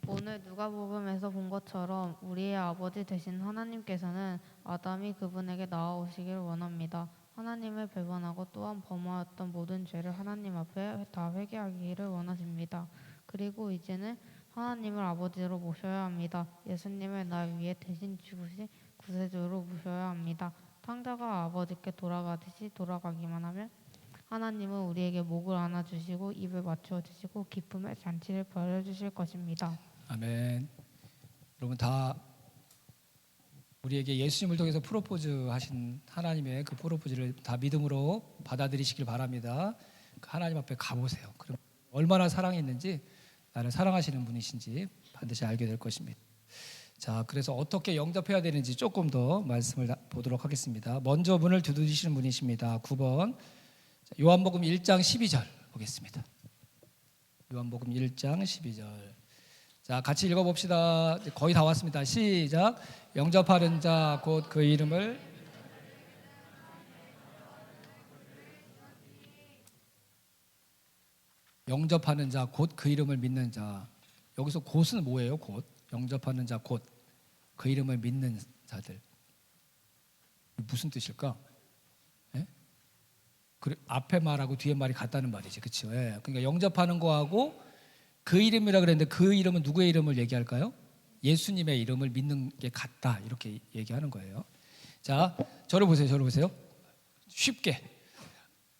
오늘 누가복음에서 본 것처럼 우리의 아버지 되신 하나님께서는 아담이 그분에게 나아오시길 원합니다. 하나님을 배반하고 또한 범하였던 모든 죄를 하나님 앞에 다 회개하기를 원하십니다. 그리고 이제는 하나님을 아버지로 모셔야 합니다. 예수님을 나 위에 대신 죽으신 구세주로 모셔야 합니다. 탕자가 아버지께 돌아가듯이 돌아가기만 하면 하나님은 우리에게 목을 안아주시고 입을 맞추어 주시고 기쁨의 잔치를 벌여주실 것입니다. 아멘. 여러분 다 우리에게 예수님을 통해서 프로포즈 하신 하나님의 그 프로포즈를 다 믿음으로 받아들이시길 바랍니다. 하나님 앞에 가보세요. 그럼 얼마나 사랑했는지, 나를 사랑하시는 분이신지 반드시 알게 될 것입니다. 자, 그래서 어떻게 영접해야 되는지 조금 더 말씀을 보도록 하겠습니다. 먼저 문을 두드리시는 분이십니다. 9번 요한복음 1장 12절 보겠습니다. 요한복음 1장 12절. 자, 같이 읽어봅시다. 거의 다 왔습니다. 시작. 영접하는 자 곧 그 이름을. 영접하는 자 곧 그 이름을 믿는 자. 여기서 곧은 뭐예요? 곧. 영접하는 자 곧 그 이름을 믿는 자들. 무슨 뜻일까? 예? 그래, 앞에 말하고 뒤에 말이 같다는 말이지, 그렇죠? 예. 그러니까 영접하는 거하고 그 이름이라 그랬는데 그 이름은 누구의 이름을 얘기할까요? 예수님의 이름을 믿는 게 같다, 이렇게 얘기하는 거예요. 자, 저를 보세요. 쉽게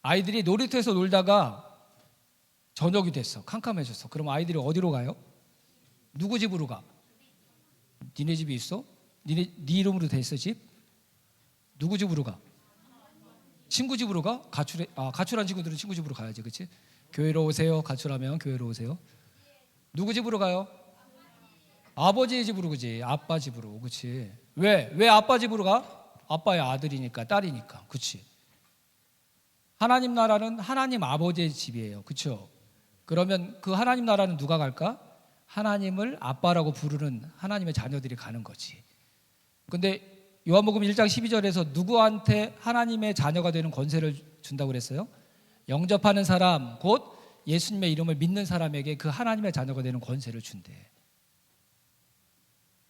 아이들이 놀이터에서 놀다가 저녁이 됐어. 캄캄해졌어. 그럼 아이들이 어디로 가요? 누구 집으로 가? 니네 집이 있어? 네 이름으로 돼 있어 집? 누구 집으로 가? 친구 집으로 가? 가출한 친구들은 친구 집으로 가야지, 그렇지? 교회로 오세요. 가출하면 교회로 오세요. 누구 집으로 가요? 아버지 집으로, 그지? 아빠 집으로, 그렇지? 왜 아빠 집으로 가? 아빠의 아들이니까, 딸이니까, 그렇지? 하나님 나라는 하나님 아버지의 집이에요, 그렇죠? 그러면 그 하나님 나라는 누가 갈까? 하나님을 아빠라고 부르는 하나님의 자녀들이 가는 거지. 근데 요한복음 1장 12절에서 누구한테 하나님의 자녀가 되는 권세를 준다고 그랬어요? 영접하는 사람, 곧 예수님의 이름을 믿는 사람에게 그 하나님의 자녀가 되는 권세를 준대.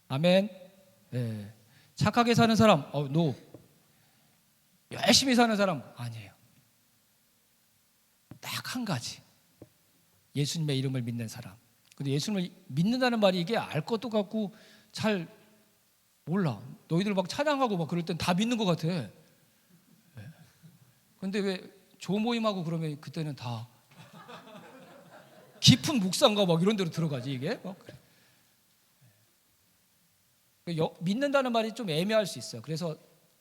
아멘. 네. 착하게 사는 사람, 노. 열심히 사는 사람, 아니에요. 딱 한 가지. 예수님의 이름을 믿는 사람. 근데 예수님을 믿는다는 말이 이게 알 것도 같고 잘 몰라. 너희들 막 찬양하고 막 그럴 땐 다 믿는 것 같아. 네. 근데 왜 조모임하고 그러면 그때는 다 깊은 묵상가 막 이런 데로 들어가지 이게? 믿는다는 말이 좀 애매할 수 있어요. 그래서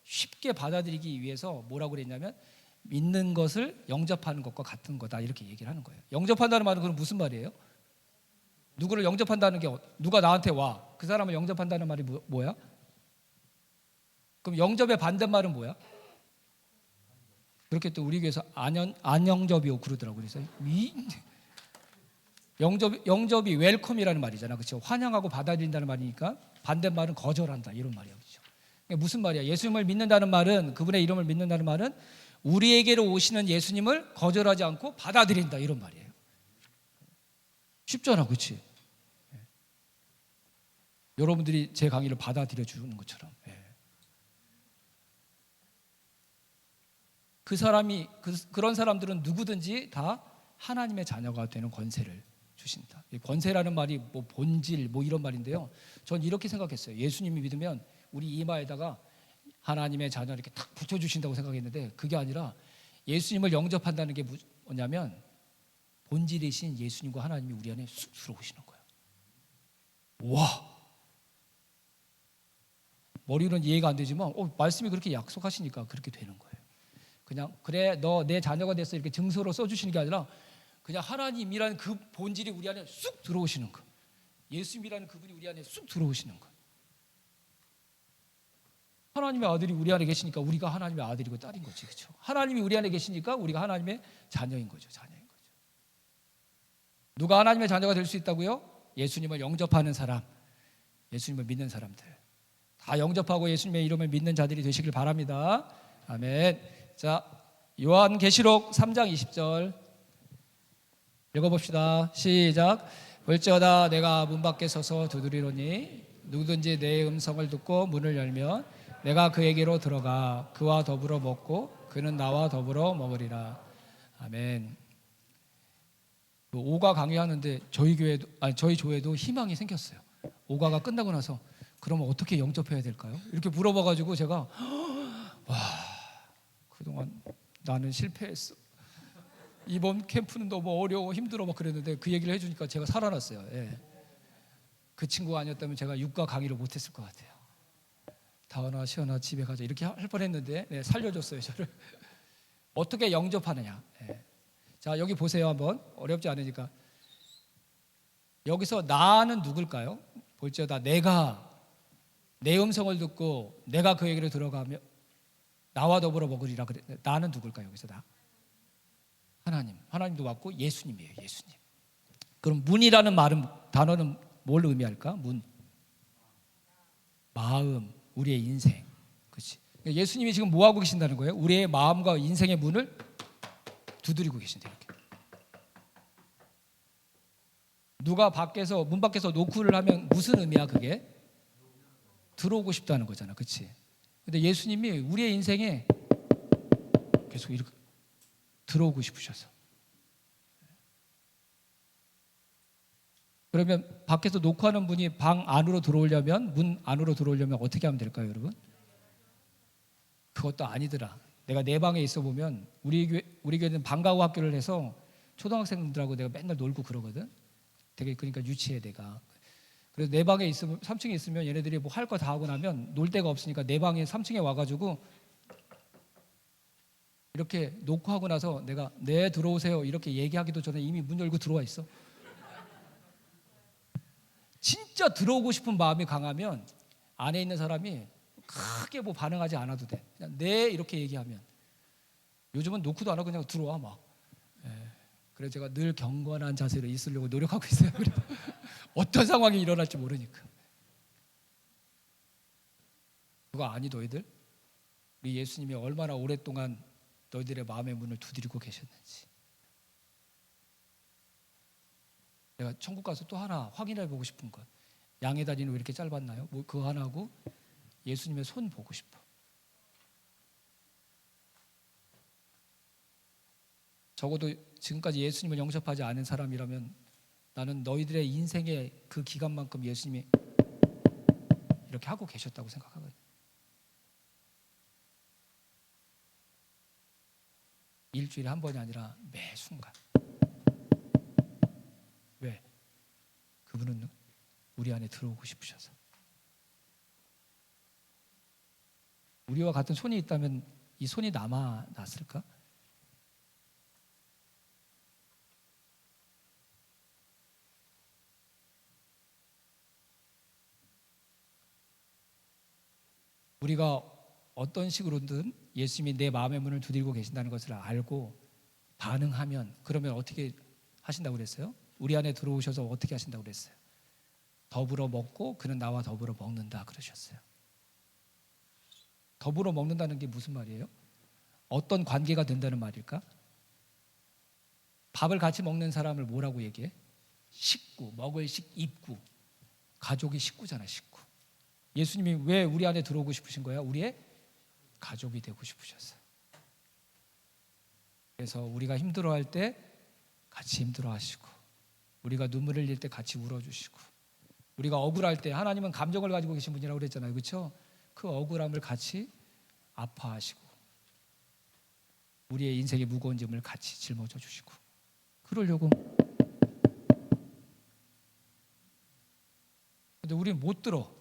쉽게 받아들이기 위해서 뭐라고 그랬냐면 믿는 것을 영접하는 것과 같은 거다 이렇게 얘기를 하는 거예요. 영접한다는 말은 그럼 무슨 말이에요? 누구를 영접한다는 게 누가 나한테 와. 그 사람을 영접한다는 말이 뭐야? 그럼 영접의 반대말은 뭐야? 그렇게 또 우리 교회에서 안영접이고 그러더라고요. 그래서 영접이 웰컴이라는 말이잖아. 그렇죠? 환영하고 받아들인다는 말이니까 반대말은 거절한다 이런 말이야. 그렇죠? 무슨 말이야? 예수님을 믿는다는 말은 그분의 이름을 믿는다는 말은 우리에게로 오시는 예수님을 거절하지 않고 받아들인다 이런 말이에요. 쉽잖아. 그렇지? 여러분들이 제 강의를 받아들여 주는 것처럼. 그 사람이 그런 사람들은 누구든지 다 하나님의 자녀가 되는 권세를 주신다. 권세라는 말이 뭐 본질 뭐 이런 말인데요. 전 이렇게 생각했어요. 예수님이 믿으면 우리 이마에다가 하나님의 자녀 이렇게 탁 붙여주신다고 생각했는데 그게 아니라 예수님을 영접한다는 게 뭐냐면 본질이신 예수님과 하나님이 우리 안에 쑥 들어오시는 거예요. 와! 머리로는 이해가 안 되지만 말씀이 그렇게 약속하시니까 그렇게 되는 거예요. 그냥 그래 너 내 자녀가 됐어 이렇게 증서로 써주시는 게 아니라 그냥 하나님이라는 그 본질이 우리 안에 쑥 들어오시는 거. 예수님이라는 그분이 우리 안에 쑥 들어오시는 거. 하나님의 아들이 우리 안에 계시니까 우리가 하나님의 아들이고 딸인 거지, 그렇죠? 하나님이 우리 안에 계시니까 우리가 하나님의 자녀인 거죠, 자녀인 거죠. 누가 하나님의 자녀가 될 수 있다고요? 예수님을 영접하는 사람, 예수님을 믿는 사람들 다 영접하고 예수님의 이름을 믿는 자들이 되시길 바랍니다. 아멘. 자, 요한계시록 3장 20절 읽어봅시다. 시작. 볼지어다 내가 문 밖에 서서 두드리노니 누구든지 내 음성을 듣고 문을 열면 내가 그에게로 들어가 그와 더불어 먹고 그는 나와 더불어 먹으리라. 아멘. 오가 강의하는데 저희 조에도 희망이 생겼어요. 오가가 끝나고 나서 그러면 어떻게 영접해야 될까요? 이렇게 물어봐가지고 제가 와, 그동안 나는 실패했어. 이번 캠프는 너무 어려워 힘들어 막 그랬는데 그 얘기를 해주니까 제가 살아났어요. 예. 그 친구가 아니었다면 제가 육가 강의를 못했을 것 같아요. 다원아 시원아 집에 가자 이렇게 할 뻔했는데 살려줬어요 저를. 어떻게 영접하느냐. 예. 자 여기 보세요 한번. 어렵지 않으니까. 여기서 나는 누굴까요? 볼지어다 내가 내 음성을 듣고 내가 그에게로 들어가며 나와 더불어 먹으리라 그래. 나는 누굴까요? 여기서 나. 하나님도 맞고 예수님이에요. 예수님. 그럼 문이라는 단어는 뭘 의미할까? 문. 마음, 우리의 인생. 그렇지. 예수님이 지금 뭐 하고 계신다는 거예요? 우리의 마음과 인생의 문을 두드리고 계신다 이렇게. 누가 문 밖에서 노크를 하면 무슨 의미야 그게? 들어오고 싶다는 거잖아. 그렇지? 근데 예수님이 우리의 인생에 계속 이렇게 들어오고 싶으셔서. 그러면 밖에서 녹화하는 분이 방 안으로 들어오려면 문 안으로 들어오려면 어떻게 하면 될까요, 여러분? 그것도 아니더라. 내가 내 방에 있어 보면 우리 교회는 방과 후 학교를 해서 초등학생들하고 내가 맨날 놀고 그러거든. 되게 그러니까 유치해 내가. 그래서 내 방에 있으면 3층에 있으면 얘네들이 뭐 할 거 다 하고 나면 놀 데가 없으니까 내 방에 3층에 와가지고 이렇게 놓고 하고 나서 내가 네 들어오세요 이렇게 얘기하기도 전에 이미 문 열고 들어와 있어. 진짜 들어오고 싶은 마음이 강하면 안에 있는 사람이 크게 뭐 반응하지 않아도 돼. 그냥 네 이렇게 얘기하면. 요즘은 놓고도 안 하고 그냥 들어와 막. 그래서 제가 늘 경건한 자세로 있으려고 노력하고 있어요. 어떤 상황이 일어날지 모르니까. 그거 아니 너희들? 우리 예수님이 얼마나 오랫동안 너희들의 마음의 문을 두드리고 계셨는지. 내가 천국 가서 또 하나 확인해 보고 싶은 것. 양의 다리는 왜 이렇게 짧았나요? 뭐 그거 하나 하고 예수님의 손 보고 싶어. 적어도 지금까지 예수님을 영접하지 않은 사람이라면 나는 너희들의 인생의 그 기간만큼 예수님이 이렇게 하고 계셨다고 생각하거든. 일주일에 한 번이 아니라 매 순간. 왜? 그분은 우리 안에 들어오고 싶으셔서. 우리와 같은 손이 있다면 이 손이 남아났을까? 우리가 어떤 식으로든 예수님이 내 마음의 문을 두드리고 계신다는 것을 알고 반응하면 그러면 어떻게 하신다고 그랬어요? 우리 안에 들어오셔서 어떻게 하신다고 그랬어요? 더불어 먹고 그는 나와 더불어 먹는다 그러셨어요. 더불어 먹는다는 게 무슨 말이에요? 어떤 관계가 된다는 말일까? 밥을 같이 먹는 사람을 뭐라고 얘기해? 식구, 먹을 입구. 가족이 식구잖아, 식구. 예수님이 왜 우리 안에 들어오고 싶으신 거야? 우리의 가족이 되고 싶으셨어요. 그래서 우리가 힘들어할 때 같이 힘들어하시고, 우리가 눈물을 흘릴 때 같이 울어주시고, 우리가 억울할 때 하나님은 감정을 가지고 계신 분이라고 그랬잖아요, 그렇죠? 그 억울함을 같이 아파하시고, 우리의 인생의 무거운 짐을 같이 짊어져 주시고, 그러려고. 근데 우리는 못 들어.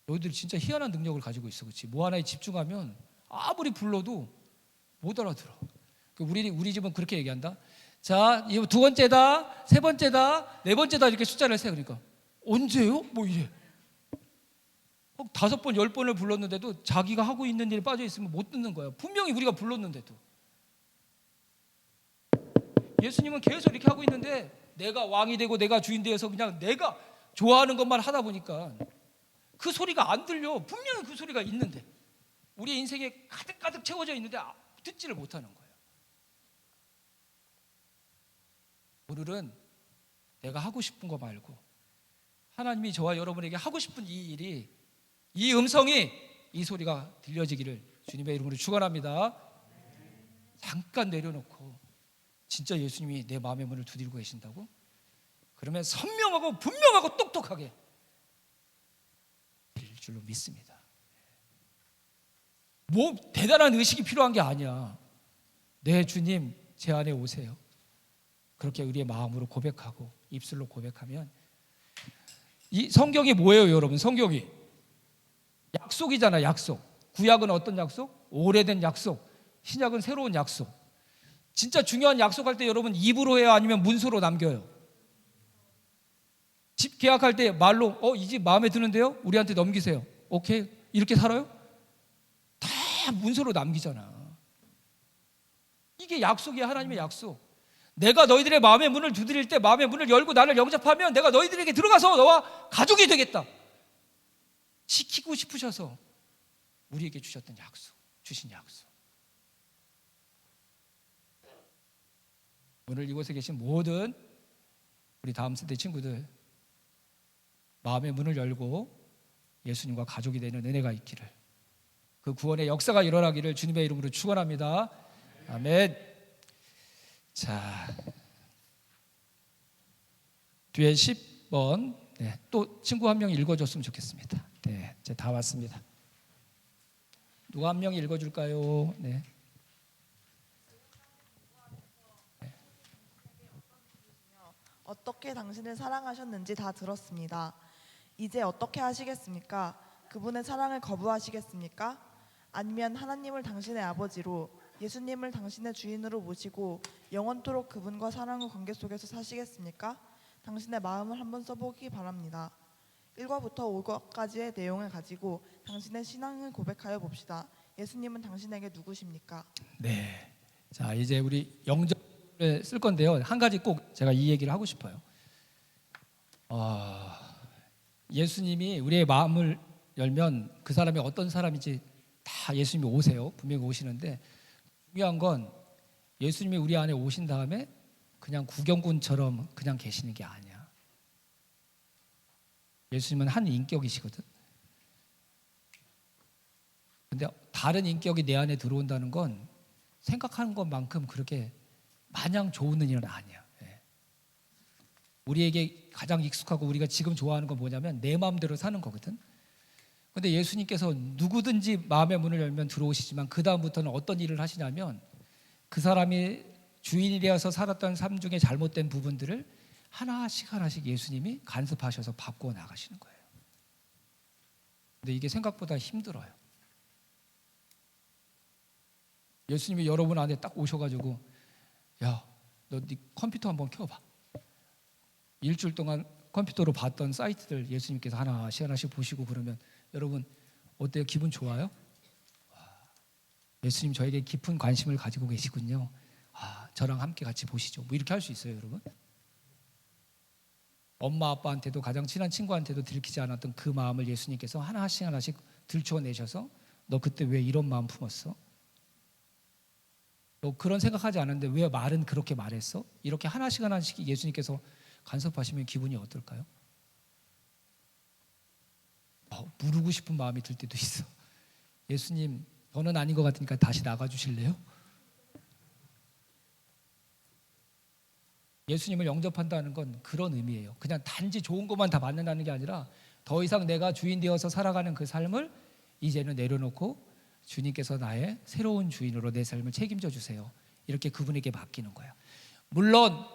너희들이 진짜 희한한 능력을 가지고 있어, 그렇지? 뭐 하나에 집중하면 아무리 불러도 못 알아들어. 우리 집은 그렇게 얘기한다. 자, 이거 두 번째다, 세 번째다, 네 번째다 이렇게 숫자를 세. 그러니까 언제요? 뭐 이래. 5번, 10번을 불렀는데도 자기가 하고 있는 일에 빠져 있으면 못 듣는 거야. 분명히 우리가 불렀는데도. 예수님은 계속 이렇게 하고 있는데 내가 왕이 되고 내가 주인 되어서 그냥 내가 좋아하는 것만 하다 보니까 그 소리가 안 들려. 분명히 그 소리가 있는데 우리 인생에 가득가득 채워져 있는데 듣지를 못하는 거예요. 오늘은 내가 하고 싶은 거 말고 하나님이 저와 여러분에게 하고 싶은 이 일이, 이 음성이, 이 소리가 들려지기를 주님의 이름으로 축원합니다. 잠깐 내려놓고 진짜 예수님이 내 마음의 문을 두드리고 계신다고? 그러면 선명하고 분명하고 똑똑하게 들릴 줄로 믿습니다. 뭐 대단한 의식이 필요한 게 아니야. 네, 주님 제 안에 오세요. 그렇게 우리의 마음으로 고백하고 입술로 고백하면, 이 성경이 뭐예요, 여러분? 성경이 약속이잖아, 약속. 구약은 어떤 약속? 오래된 약속. 신약은 새로운 약속. 진짜 중요한 약속할 때 여러분 입으로 해요, 아니면 문서로 남겨요? 집 계약할 때 말로 이 집 마음에 드는데요? 우리한테 넘기세요. 오케이? 이렇게 살아요? 다 문서로 남기잖아. 이게 약속이야, 하나님의 약속. 내가 너희들의 마음의 문을 두드릴 때 마음의 문을 열고 나를 영접하면 내가 너희들에게 들어가서 너와 가족이 되겠다. 지키고 싶으셔서 우리에게 주셨던 약속, 주신 약속. 오늘 이곳에 계신 모든 우리 다음 세대 친구들, 마음의 문을 열고 예수님과 가족이 되는 은혜가 있기를, 그 구원의 역사가 일어나기를 주님의 이름으로 축원합니다. 아멘. 자, 뒤에 10번 또 친구 한 명 읽어줬으면 좋겠습니다. 네, 이제 다 왔습니다. 누가 한 명이 읽어줄까요? 네. 어떻게 당신을 사랑하셨는지 다 들었습니다. 이제 어떻게 하시겠습니까? 그분의 사랑을 거부하시겠습니까? 아니면 하나님을 당신의 아버지로, 예수님을 당신의 주인으로 모시고 영원토록 그분과 사랑의 관계 속에서 사시겠습니까? 당신의 마음을 한번 써보기 바랍니다. 1과부터 5과까지의 내용을 가지고 당신의 신앙을 고백하여 봅시다. 예수님은 당신에게 누구십니까? 네. 자, 이제 우리 영접을 쓸 건데요. 한 가지 꼭 제가 이 얘기를 하고 싶어요. 예수님이 우리의 마음을 열면 그 사람이 어떤 사람인지 다 예수님이 오세요. 분명히 오시는데 중요한 건 예수님이 우리 안에 오신 다음에 그냥 구경꾼처럼 그냥 계시는 게 아니야. 예수님은 한 인격이시거든. 근데 다른 인격이 내 안에 들어온다는 건 생각하는 것만큼 그렇게 마냥 좋은 일은 아니야. 예. 우리에게 가장 익숙하고 우리가 지금 좋아하는 건 뭐냐면 내 마음대로 사는 거거든. 근데 예수님께서 누구든지 마음의 문을 열면 들어오시지만 그 다음부터는 어떤 일을 하시냐면 그 사람이 주인이 되어서 살았던 삶 중에 잘못된 부분들을 하나씩 예수님이 간섭하셔서 바꾸어 나가시는 거예요. 근데 이게 생각보다 힘들어요. 예수님이 여러분 안에 딱 오셔가지고 야, 너 네 컴퓨터 한번 켜봐. 일주일 동안 컴퓨터로 봤던 사이트들 예수님께서 하나씩 보시고 그러면 여러분 어때요? 기분 좋아요? 예수님 저에게 깊은 관심을 가지고 계시군요. 저랑 함께 같이 보시죠. 뭐 이렇게 할 수 있어요, 여러분? 엄마 아빠한테도 가장 친한 친구한테도 들키지 않았던 그 마음을 예수님께서 하나씩 들춰내셔서 너 그때 왜 이런 마음 품었어? 너 그런 생각하지 않았는데 왜 말은 그렇게 말했어? 이렇게 하나씩 예수님께서 간섭하시면 기분이 어떨까요? 물고 싶은 마음이 들 때도 있어. 예수님, 저는 아닌 것 같으니까 다시 나가 주실래요? 예수님을 영접한다는 건 그런 의미예요. 그냥 단지 좋은 것만 다 받는다는 게 아니라 더 이상 내가 주인 되어서 살아가는 그 삶을 이제는 내려놓고 주님께서 나의 새로운 주인으로 내 삶을 책임져 주세요. 이렇게 그분에게 맡기는 거야. 물론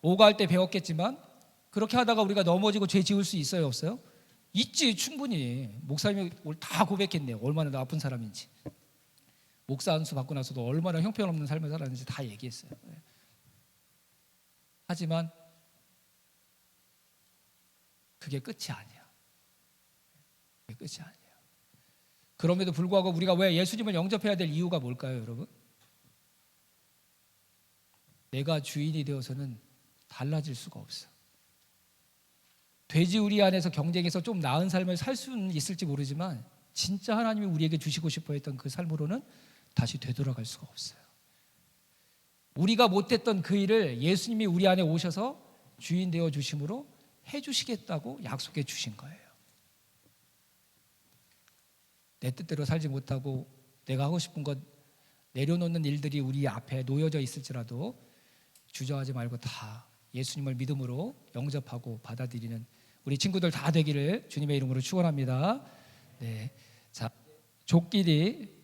오가할 때 배웠겠지만 그렇게 하다가 우리가 넘어지고 죄 지을 수 있어요, 없어요? 있지, 충분히. 목사님이 다 고백했네요. 얼마나 나쁜 사람인지. 목사 안수 받고 나서도 얼마나 형편없는 삶을 살았는지 다 얘기했어요. 하지만 그게 끝이 아니야. 그게 끝이 아니야. 그럼에도 불구하고 우리가 왜 예수님을 영접해야 될 이유가 뭘까요, 여러분? 내가 주인이 되어서는 달라질 수가 없어. 돼지우리 안에서 경쟁해서 좀 나은 삶을 살 수는 있을지 모르지만 진짜 하나님이 우리에게 주시고 싶어 했던 그 삶으로는 다시 되돌아갈 수가 없어요. 우리가 못했던 그 일을 예수님이 우리 안에 오셔서 주인 되어 주심으로 해주시겠다고 약속해 주신 거예요. 내 뜻대로 살지 못하고 내가 하고 싶은 것 내려놓는 일들이 우리 앞에 놓여져 있을지라도 주저하지 말고 다 예수님을 믿음으로 영접하고 받아들이는 우리 친구들 다 되기를 주님의 이름으로 축원합니다. 네, 자, 족끼리